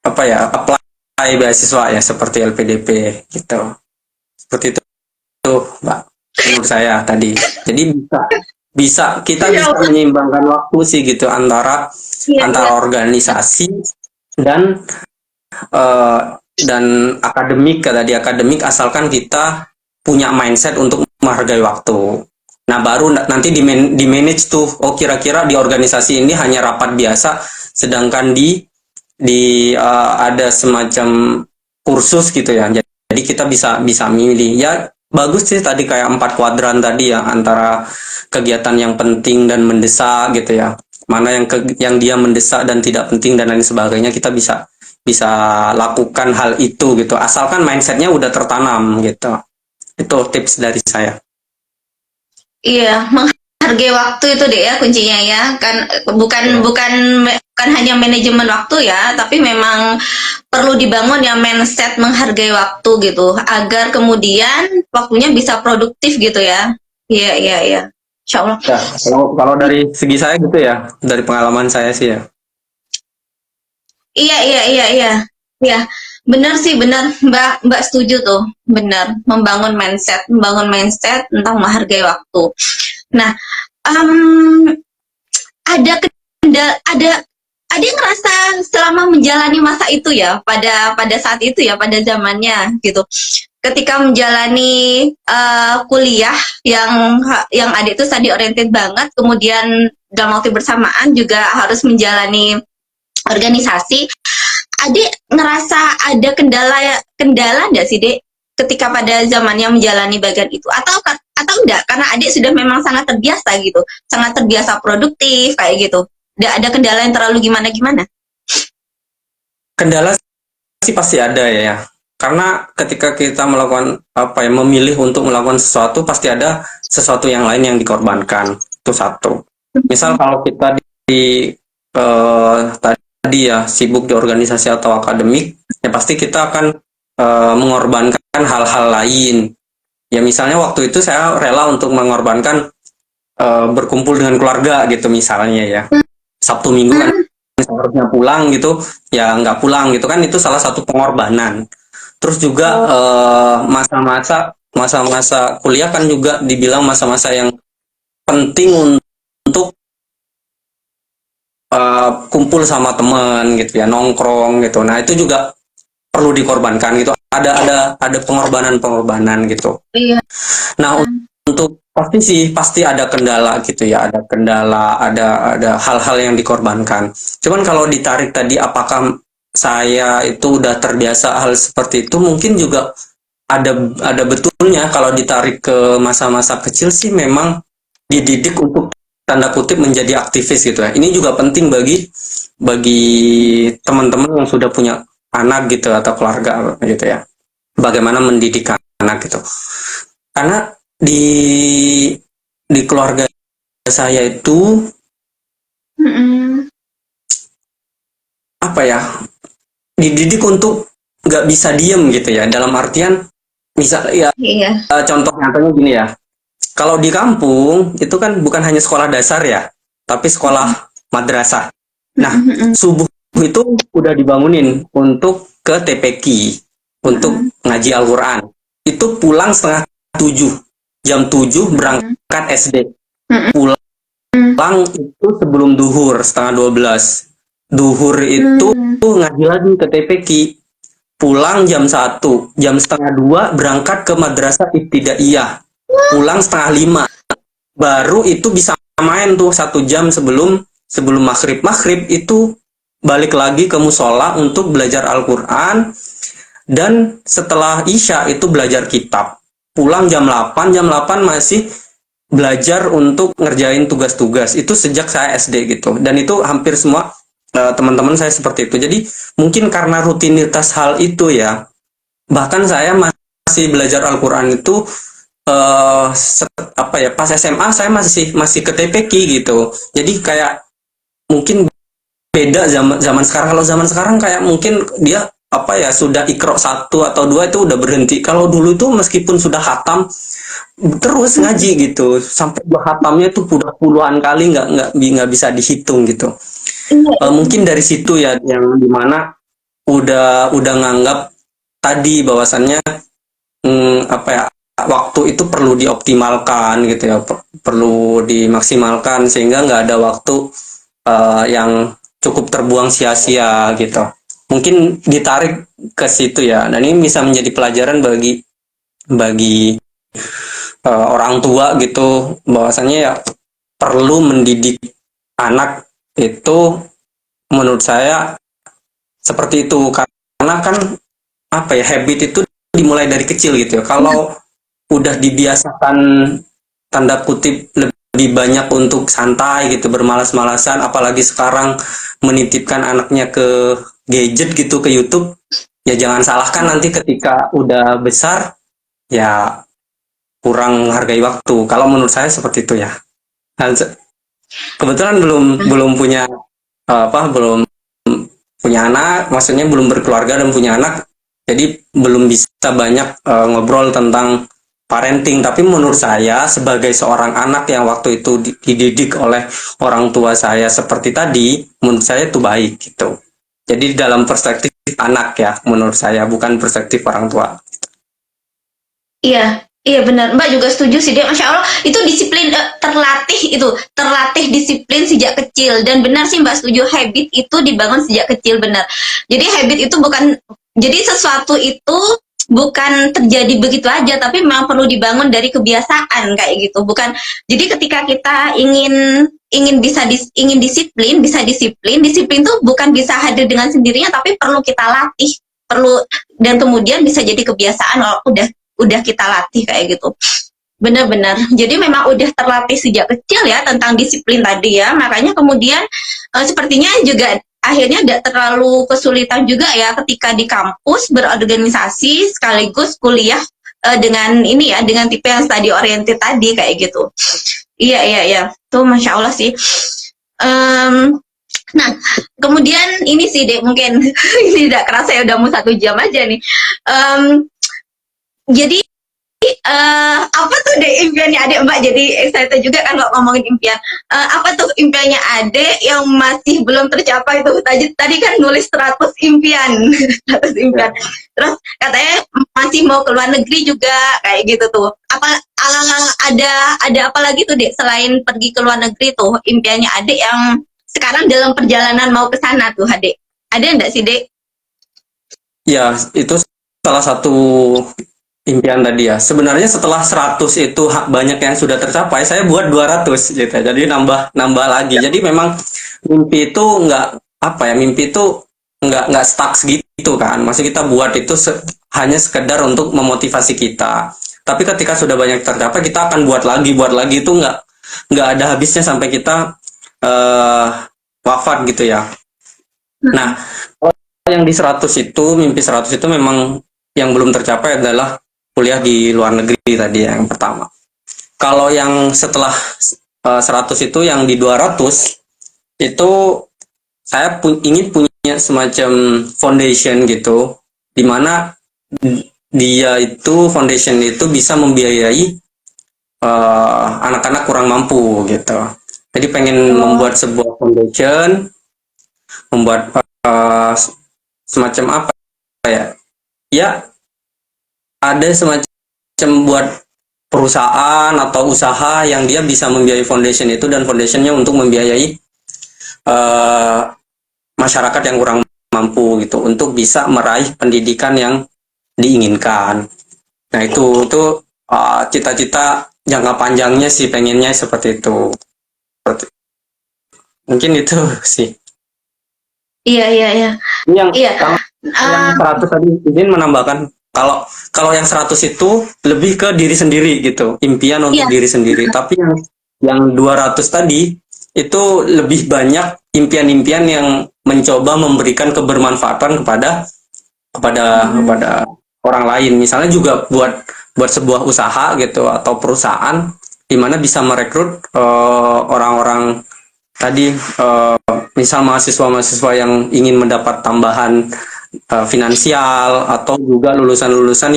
apply beasiswa ya seperti LPDP gitu. Seperti itu Mbak, menurut saya tadi. Jadi kita Ya bisa Allah. menyeimbangkan waktu sih gitu antara Iya, iya. organisasi dan eh, dan akademik. Kata di akademik asalkan kita punya mindset untuk menghargai waktu. Nah, baru nanti di manage tuh, oh kira-kira di organisasi ini hanya rapat biasa, sedangkan ada semacam kursus gitu ya. Jadi kita bisa milih. Ya bagus sih tadi kayak 4 kuadran tadi ya, antara kegiatan yang penting dan mendesak gitu ya. Mana yang dia mendesak dan tidak penting dan lain sebagainya, kita bisa bisa lakukan hal itu gitu. Asalkan mindsetnya udah tertanam gitu. Itu tips dari saya. Iya, menghargai waktu itu deh ya kuncinya ya. Kan bukan Betul. bukan bukan hanya manajemen waktu ya, tapi memang perlu dibangun ya mindset menghargai waktu gitu, agar kemudian waktunya bisa produktif gitu ya. Iya, iya, iya. Insya Allah. Ya, kalau dari segi saya gitu ya, dari pengalaman saya sih ya. Iya, iya, iya, iya. Iya, benar sih, benar. Mbak setuju tuh. Benar, membangun mindset tentang menghargai waktu. Nah, em, ada ada yang ngerasa selama menjalani masa itu ya, pada saat itu ya, pada zamannya gitu. Ketika menjalani kuliah yang adik itu study oriented banget, kemudian dalam waktu bersamaan juga harus menjalani organisasi. Adik ngerasa ada kendala nggak sih, Dek, ketika pada zamannya menjalani bagian itu, atau enggak, karena adik sudah memang sangat terbiasa gitu, sangat terbiasa produktif kayak gitu. Nggak ada kendala yang terlalu gimana-gimana. Kendala sih pasti ada ya. Karena ketika kita melakukan memilih untuk melakukan sesuatu, pasti ada sesuatu yang lain yang dikorbankan. Itu satu. Misal kalau kita tadi ya sibuk di organisasi atau akademik, ya pasti kita akan mengorbankan hal-hal lain. Ya misalnya waktu itu saya rela untuk mengorbankan berkumpul dengan keluarga gitu misalnya ya. Sabtu Minggu kan seharusnya pulang gitu, ya nggak pulang gitu kan, itu salah satu pengorbanan. Terus juga masa-masa kuliah kan juga dibilang masa-masa yang penting untuk kumpul sama teman gitu ya, nongkrong gitu. Nah itu juga perlu dikorbankan gitu. Ada pengorbanan gitu. Iya. Nah untuk pasti ada kendala gitu ya, ada kendala, ada hal-hal yang dikorbankan. Cuman kalau ditarik tadi, apakah saya itu udah terbiasa hal seperti itu, mungkin juga ada betulnya. Kalau ditarik ke masa-masa kecil sih memang dididik untuk tanda kutip menjadi aktivis gitu ya. Ini juga penting bagi teman-teman yang sudah punya anak gitu atau keluarga gitu ya. Bagaimana mendidik anak gitu. Karena di keluarga saya itu apa ya, dididik untuk nggak bisa diem gitu ya, dalam artian misal ya Iya. contoh nyatanya gini ya, kalau di kampung itu kan bukan hanya sekolah dasar ya, tapi sekolah madrasah. Nah subuh itu udah dibangunin untuk ke TPQ, untuk ngaji Al-Quran. Itu pulang setengah 7, jam 7 berangkat SD, pulang itu sebelum duhur setengah 12. Duhur itu ngaji lagi ke TPQ, pulang jam 1, jam setengah 2 berangkat ke madrasah ibtidaiyah, pulang setengah 5, baru itu bisa main tuh 1 jam sebelum maghrib itu balik lagi ke musola untuk belajar Al-Quran, dan setelah Isya itu belajar kitab. Pulang jam 8 masih belajar untuk ngerjain tugas-tugas. Itu sejak saya SD gitu. Dan itu hampir semua teman-teman saya seperti itu. Jadi mungkin karena rutinitas hal itu ya, bahkan saya masih belajar Al-Quran itu pas SMA saya masih ke TPQ gitu. Jadi kayak mungkin beda zaman sekarang. Kalau zaman sekarang kayak mungkin dia sudah Iqra 1 atau 2 itu udah berhenti. Kalau dulu itu meskipun sudah khatam terus ngaji gitu, sampai khatamnya tuh udah puluhan kali, nggak bisa dihitung gitu. Mungkin dari situ ya yang dimana udah nganggap tadi bahwasannya waktu itu perlu dioptimalkan gitu ya, perlu dimaksimalkan sehingga nggak ada waktu yang cukup terbuang sia-sia gitu. Mungkin ditarik ke situ ya, dan ini bisa menjadi pelajaran bagi orang tua gitu, bahwasannya ya perlu mendidik anak itu, menurut saya seperti itu, karena kan habit itu dimulai dari kecil gitu ya. Kalau udah dibiasakan tanda kutip lebih banyak untuk santai gitu, bermalas-malasan, apalagi sekarang menitipkan anaknya ke gadget gitu, ke YouTube, ya jangan salahkan nanti ketika udah besar ya kurang hargai waktu. Kalau menurut saya seperti itu ya. Kebetulan belum punya belum punya anak, maksudnya belum berkeluarga dan punya anak, jadi belum bisa banyak ngobrol tentang parenting. Tapi menurut saya sebagai seorang anak yang waktu itu dididik oleh orang tua saya seperti tadi, menurut saya itu baik gitu. Jadi dalam perspektif anak ya, menurut saya, bukan perspektif orang tua. Iya, iya benar. Mbak juga setuju sih, Dek. Masya Allah, itu disiplin terlatih disiplin sejak kecil. Dan benar sih Mbak setuju, habit itu dibangun sejak kecil, benar. Jadi habit itu jadi sesuatu itu bukan terjadi begitu aja, tapi memang perlu dibangun dari kebiasaan kayak gitu. Bukan, jadi ketika kita ingin disiplin, disiplin tuh bukan bisa hadir dengan sendirinya, tapi perlu kita latih, dan kemudian bisa jadi kebiasaan kalau udah kita latih kayak gitu. Benar-benar. Jadi memang udah terlatih sejak kecil ya tentang disiplin tadi ya. Makanya kemudian sepertinya juga akhirnya tidak terlalu kesulitan juga ya ketika di kampus berorganisasi sekaligus kuliah dengan tipe yang study oriented tadi kayak gitu. Iya. Tuh Masya Allah sih. Nah, kemudian ini sih Dek, mungkin ini tidak kerasa ya udah mau 1 jam aja nih. Jadi apa tuh deh impiannya Adek, Mbak? Jadi excited juga kan kalau ngomongin impian. Apa tuh impiannya Adek yang masih belum tercapai tuh? Tadi kan nulis 100 impian, 100 impian. Terus katanya masih mau ke luar negeri juga kayak gitu tuh. Ada apa lagi tuh Dek selain pergi ke luar negeri tuh impiannya Adek yang sekarang dalam perjalanan mau ke sana tuh Adek? Ada enggak sih Dek? Ya, itu salah satu impian tadi ya. Sebenarnya setelah 100 itu banyak yang sudah tercapai, saya buat 200 gitu. Jadi nambah lagi. Jadi memang mimpi itu mimpi itu nggak stuck gitu kan. Maksud kita buat itu hanya sekedar untuk memotivasi kita. Tapi ketika sudah banyak tercapai, kita akan buat lagi itu nggak ada habisnya sampai kita wafat gitu ya. Nah, yang di 100 itu, mimpi 100 itu memang yang belum tercapai adalah kuliah di luar negeri tadi yang pertama. Kalau yang setelah 100 itu, yang di 200 itu saya ingin punya semacam foundation gitu, dimana foundation itu bisa membiayai anak-anak kurang mampu gitu. Jadi pengen membuat sebuah foundation, membuat semacam ya ada semacam buat perusahaan atau usaha yang dia bisa membiayai foundation itu, dan foundationnya untuk membiayai masyarakat yang kurang mampu gitu, untuk bisa meraih pendidikan yang diinginkan. Nah itu cita-cita jangka panjangnya sih, pengennya seperti itu. Mungkin itu sih. Iya, iya, iya. Yang Iya. yang 100 tadi izin menambahkan, kalau yang 100 itu lebih ke diri sendiri gitu, impian untuk Iya. diri sendiri. Tapi yang 200 tadi itu lebih banyak impian-impian yang mencoba memberikan kebermanfaatan kepada orang lain. Misalnya juga buat buat sebuah usaha gitu atau perusahaan di mana bisa merekrut orang-orang tadi, misal mahasiswa-mahasiswa yang ingin mendapat tambahan finansial atau juga lulusan-lulusan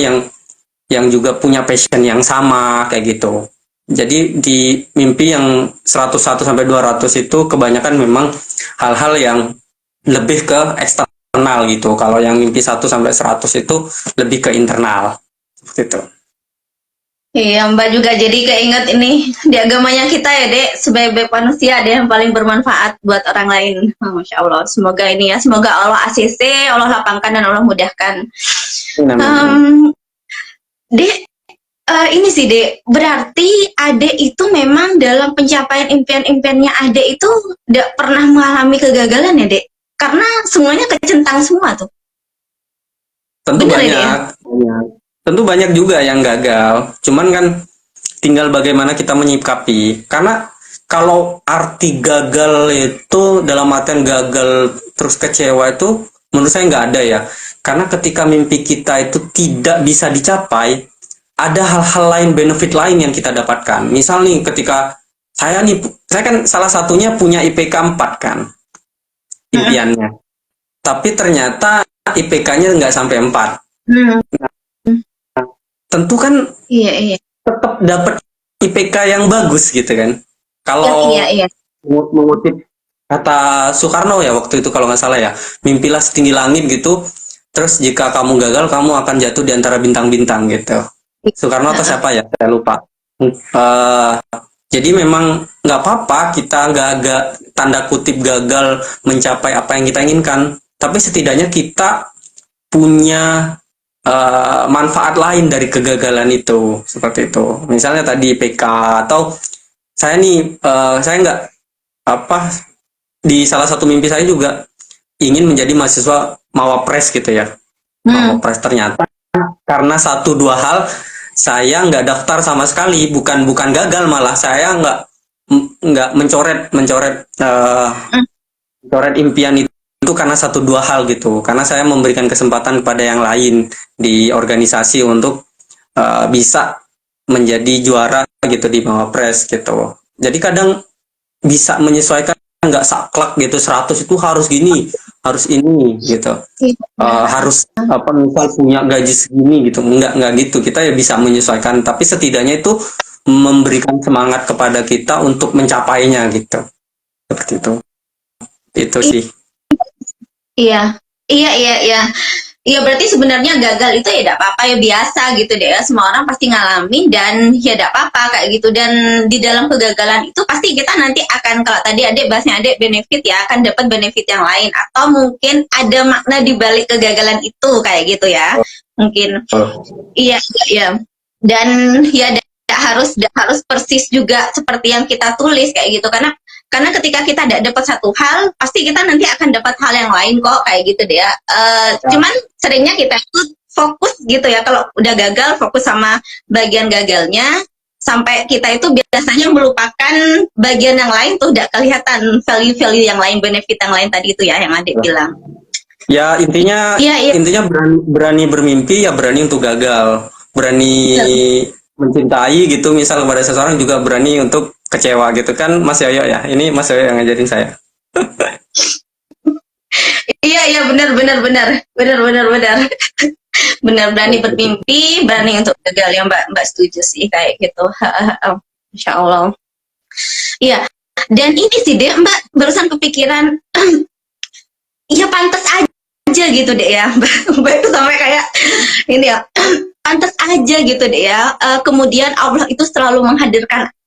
yang juga punya passion yang sama kayak gitu. Jadi di mimpi yang 101 sampai 200 itu kebanyakan memang hal-hal yang lebih ke eksternal gitu. Kalau yang mimpi 1 sampai 100 itu lebih ke internal. Seperti itu. Iya, Mbak juga jadi keinget ini di agamanya kita ya, Dek, sebagai manusia ada yang paling bermanfaat buat orang lain. Oh, Masya Allah. Semoga ini ya, semoga Allah ACC, Allah lapangkan dan Allah mudahkan. Dek, ini sih, Dek, berarti Ade itu memang dalam pencapaian impian-impiannya Ade itu tidak pernah mengalami kegagalan ya, Dek? Karena semuanya kecentang semua tuh. Tentu Bener ya, banyak, tentu banyak juga yang gagal. Cuman kan tinggal bagaimana kita menyikapi. Karena kalau arti gagal itu dalam artian gagal terus kecewa itu menurut saya nggak ada ya. Karena ketika mimpi kita itu tidak bisa dicapai, ada hal-hal lain, benefit lain yang kita dapatkan. Misal nih ketika saya kan salah satunya punya IPK 4 kan, impiannya. Tapi ternyata IPK-nya nggak sampai 4. Hmm. Tentu kan Iya, iya. tetap dapat IPK yang bagus gitu kan. Kalau Iya, iya. mengutip kata Soekarno ya waktu itu kalau nggak salah ya, mimpilah setinggi langit gitu. Terus jika kamu gagal, kamu akan jatuh di antara bintang-bintang gitu. Soekarno atau siapa ya? Saya lupa. Jadi memang nggak apa-apa kita nggak tanda kutip gagal mencapai apa yang kita inginkan. Tapi setidaknya kita punya manfaat lain dari kegagalan itu, seperti itu. Misalnya tadi PK atau saya nih, saya nggak apa di salah satu mimpi saya juga ingin menjadi mahasiswa Mawapres gitu ya. Mawapres ternyata karena satu dua hal saya nggak daftar sama sekali, bukan gagal, malah saya nggak mencoret impian itu karena satu dua hal gitu, karena saya memberikan kesempatan kepada yang lain di organisasi untuk bisa menjadi juara gitu di Mawapres gitu. Jadi kadang bisa menyesuaikan, nggak saklek gitu 100 itu harus gini, harus ini gitu, harus apa misal punya gaji segini gitu, nggak gitu, kita ya bisa menyesuaikan, tapi setidaknya itu memberikan semangat kepada kita untuk mencapainya gitu, seperti itu sih. Iya, iya, iya, iya. Iya, berarti sebenarnya gagal itu ya tidak apa-apa, ya biasa gitu deh ya. Semua orang pasti ngalamin dan ya tidak apa-apa kayak gitu. Dan di dalam kegagalan itu pasti kita nanti akan, kalau tadi Adek bahasnya Adek benefit ya, akan dapat benefit yang lain. Atau mungkin ada makna di balik kegagalan itu kayak gitu ya. Mungkin. Iya, iya, iya. Dan ya tidak harus persis juga seperti yang kita tulis kayak gitu. Karena ketika kita tidak dapat satu hal, pasti kita nanti akan dapat hal yang lain kok kayak gitu deh ya. Cuman seringnya kita tuh fokus gitu ya, kalau udah gagal fokus sama bagian gagalnya, sampai kita itu biasanya melupakan bagian yang lain tuh, udah kelihatan value-value yang lain, benefit yang lain tadi itu ya yang Adik bilang. Ya intinya intinya berani bermimpi, ya berani untuk gagal, berani mencintai gitu, misal kepada seseorang, juga berani untuk kecewa gitu kan, Mas Yoyo ya. Ini Mas Yoyo yang ngajarin saya. Iya, benar. Benar, berani bermimpi, berani untuk gagal, ya Mbak setuju sih kayak gitu. Insya Allah. Iya. Dan ini sih deh Mbak, barusan kepikiran, ya pantas aja gitu deh ya, Mbak itu sampai kayak ini ya, pantas aja gitu deh ya. Kemudian Allah itu selalu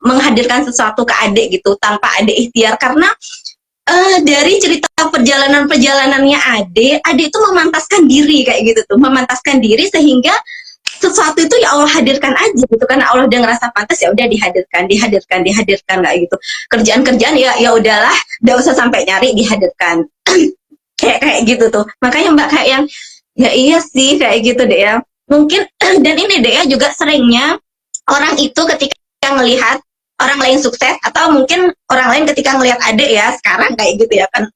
menghadirkan sesuatu ke Adek gitu tanpa Adek ikhtiar, karena dari cerita perjalanannya Adek itu memantaskan diri kayak gitu tuh, memantaskan diri sehingga sesuatu itu ya Allah hadirkan aja gitu, karena Allah udah ngerasa pantas ya udah dihadirkan kayak gitu. Kerjaan ya udahlah, nggak usah sampai nyari, dihadirkan. Kayak gitu tuh. Makanya Mbak kayak yang ya iya sih kayak gitu deh ya. Mungkin dan ini deh ya juga seringnya orang itu ketika ngelihat orang lain sukses, atau mungkin orang lain ketika ngelihat adik ya sekarang kayak gitu ya kan,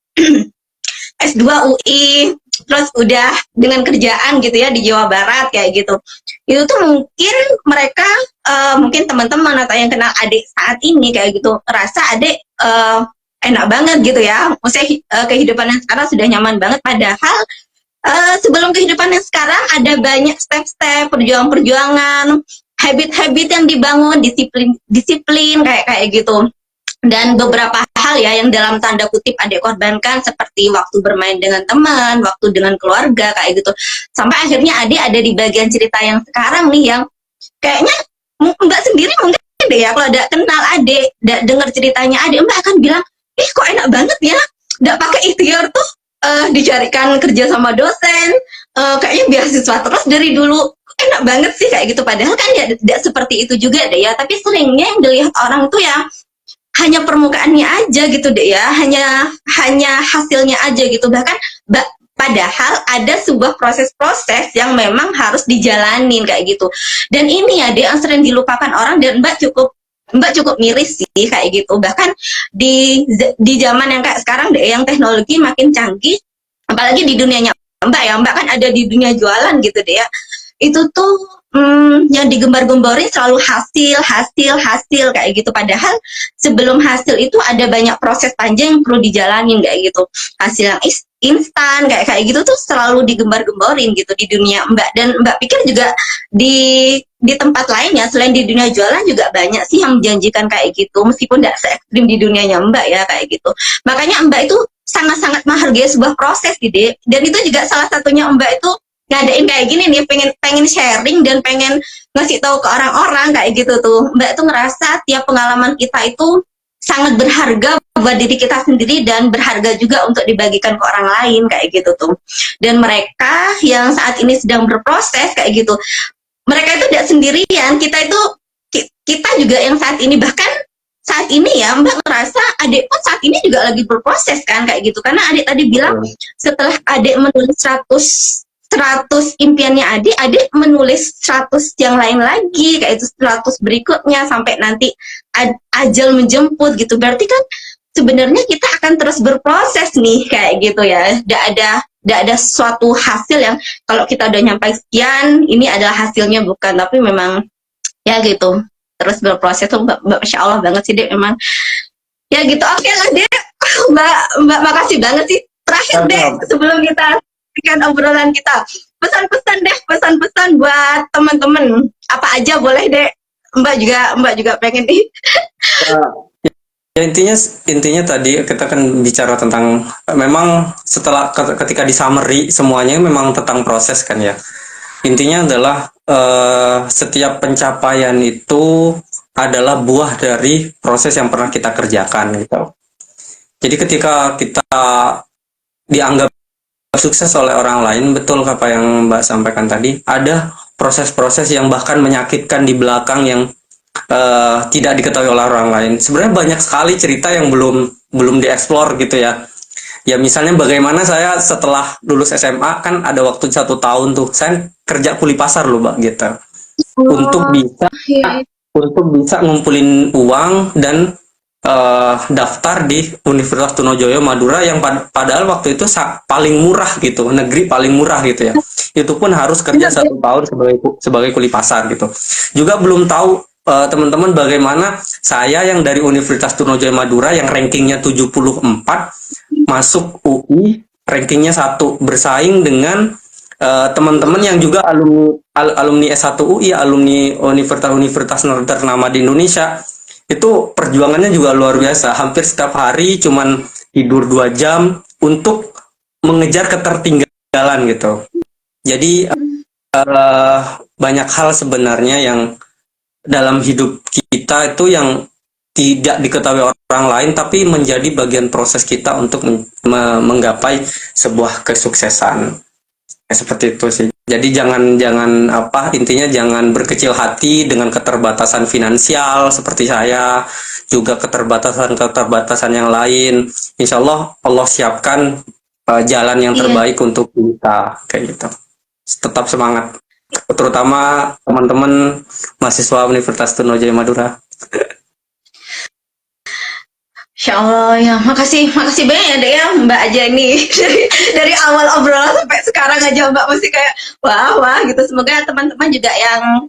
S2 UI, terus udah dengan kerjaan gitu ya di Jawa Barat kayak gitu. Itu tuh mungkin mereka mungkin teman-teman atau yang kenal adik saat ini kayak gitu rasa adik enak banget gitu ya. Maksudnya kehidupan yang sekarang sudah nyaman banget, padahal sebelum kehidupan yang sekarang ada banyak step-step perjuangan-perjuangan, habit-habit yang dibangun, disiplin kayak gitu. Dan beberapa hal ya yang dalam tanda kutip adik korbankan, seperti waktu bermain dengan teman, waktu dengan keluarga kayak gitu. Sampai akhirnya adik ada di bagian cerita yang sekarang nih, yang kayaknya Mbak sendiri mungkin deh ya, kalau ada kenal adik, dengar ceritanya adik, Mbak akan bilang, kok enak banget ya, nggak pakai ikhtiar tuh, dicarikan kerja sama dosen, kayaknya beasiswa terus dari dulu, enak banget sih kayak gitu. Padahal kan ya tidak seperti itu juga deh ya, tapi seringnya yang dilihat orang tuh ya hanya permukaannya aja gitu deh ya, hanya hasilnya aja gitu. Bahkan padahal ada sebuah proses-proses yang memang harus dijalanin kayak gitu. Dan ini ya deh yang sering dilupakan orang, dan Mbak cukup miris sih kayak gitu. Bahkan di zaman yang kayak sekarang deh, yang teknologi makin canggih, apalagi di dunianya Mbak ya, Mbak kan ada di dunia jualan gitu deh ya, itu tuh yang digembar-gemborin selalu hasil kayak gitu. Padahal sebelum hasil itu ada banyak proses panjang yang perlu dijalanin kayak gitu. Hasil yang instan kayak gitu tuh selalu digembar-gemborin gitu di dunia Mbak. Dan Mbak pikir juga di tempat lainnya selain di dunia jualan juga banyak sih yang menjanjikan kayak gitu, meskipun tidak se-ekstrim di dunianya Mbak ya kayak gitu. Makanya Mbak itu sangat-sangat menghargai sebuah proses gitu. Dan itu juga salah satunya Mbak itu ngadain kayak gini nih, pengen sharing dan pengen ngasih tahu ke orang-orang kayak gitu tuh. Mbak tuh ngerasa tiap pengalaman kita itu sangat berharga buat diri kita sendiri, dan berharga juga untuk dibagikan ke orang lain kayak gitu tuh. Dan mereka yang saat ini sedang berproses kayak gitu, mereka itu tidak sendirian. Kita juga yang saat ini, bahkan saat ini ya Mbak ngerasa adik pun saat ini juga lagi berproses kan kayak gitu. Karena adik tadi bilang setelah adik menulis 100 impiannya adik menulis 100 yang lain lagi kayak itu, 100 berikutnya sampai nanti ajal menjemput gitu. Berarti kan sebenarnya kita akan terus berproses nih kayak gitu ya. Tidak ada suatu hasil yang kalau kita udah nyampe sekian ini adalah hasilnya, bukan. Tapi memang ya gitu, terus berproses tuh Mbak Masya Allah banget sih Dek, memang ya gitu. Oke lah Dek, Mbak makasih banget sih. Terakhir Dek, sebelum kita obrolan kita, pesan-pesan buat teman-teman apa aja boleh Dek. Mbak juga pengen nih. Ya intinya tadi kita kan bicara tentang, memang setelah ketika di summary semuanya memang tentang proses kan ya. Intinya adalah setiap pencapaian itu adalah buah dari proses yang pernah kita kerjakan gitu. Jadi ketika kita dianggap sukses oleh orang lain, betul apa yang Mbak sampaikan tadi, ada proses-proses yang bahkan menyakitkan di belakang yang tidak diketahui oleh orang lain. Sebenarnya banyak sekali cerita yang belum dieksplor gitu ya. Ya misalnya bagaimana saya setelah lulus SMA kan ada waktu 1 tahun tuh saya kerja kuli pasar loh Mbak gitu, untuk bisa ngumpulin uang dan daftar di Universitas Trunojoyo Madura yang padahal waktu itu paling murah gitu, negeri paling murah gitu ya. Itu pun harus kerja 1 tahun sebagai kuli pasar gitu. Juga belum tahu teman-teman bagaimana saya yang dari Universitas Trunojoyo Madura yang rankingnya 74 masuk UI rankingnya 1, bersaing dengan teman-teman yang juga alumni S1 UI, alumni universitas ternama di Indonesia. Itu perjuangannya juga luar biasa, hampir setiap hari cuman tidur 2 jam untuk mengejar ketertinggalan gitu. Jadi banyak hal sebenarnya yang dalam hidup kita itu yang tidak diketahui orang lain, tapi menjadi bagian proses kita untuk menggapai sebuah kesuksesan. Seperti itu sih. Jadi jangan apa intinya jangan berkecil hati dengan keterbatasan finansial seperti saya, juga keterbatasan-keterbatasan yang lain. Insya Allah Allah siapkan jalan yang Iya, terbaik untuk kita kayak gitu. Tetap semangat, terutama teman-teman mahasiswa Universitas Trunojoyo Madura. Insya Allah ya, makasih banyak ya Dek ya Mbak aja nih dari awal obrolan sampai sekarang aja Mbak masih kayak wah gitu. Semoga teman-teman juga yang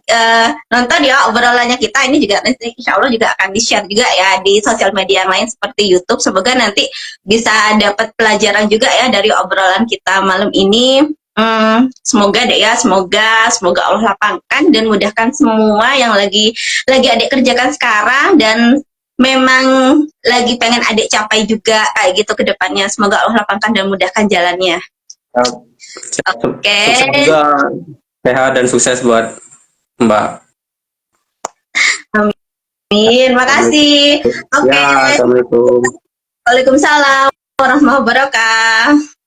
nonton ya obrolannya kita ini juga nanti Insya Allah juga akan di-share juga ya di sosial media yang lain seperti YouTube. Semoga nanti bisa dapat pelajaran juga ya dari obrolan kita malam ini. Semoga deh ya, semoga Allah lapangkan dan mudahkan semua yang lagi adik kerjakan sekarang dan memang lagi pengen adik capai juga kayak gitu ke depannya. Semoga Allah lapangkan dan mudahkan jalannya. Oke. Sukses juga, sehat dan sukses buat Mbak. Amin. Makasih. Oke. Ya, assalamualaikum. Waalaikumsalam warahmatullahi wabarakatuh.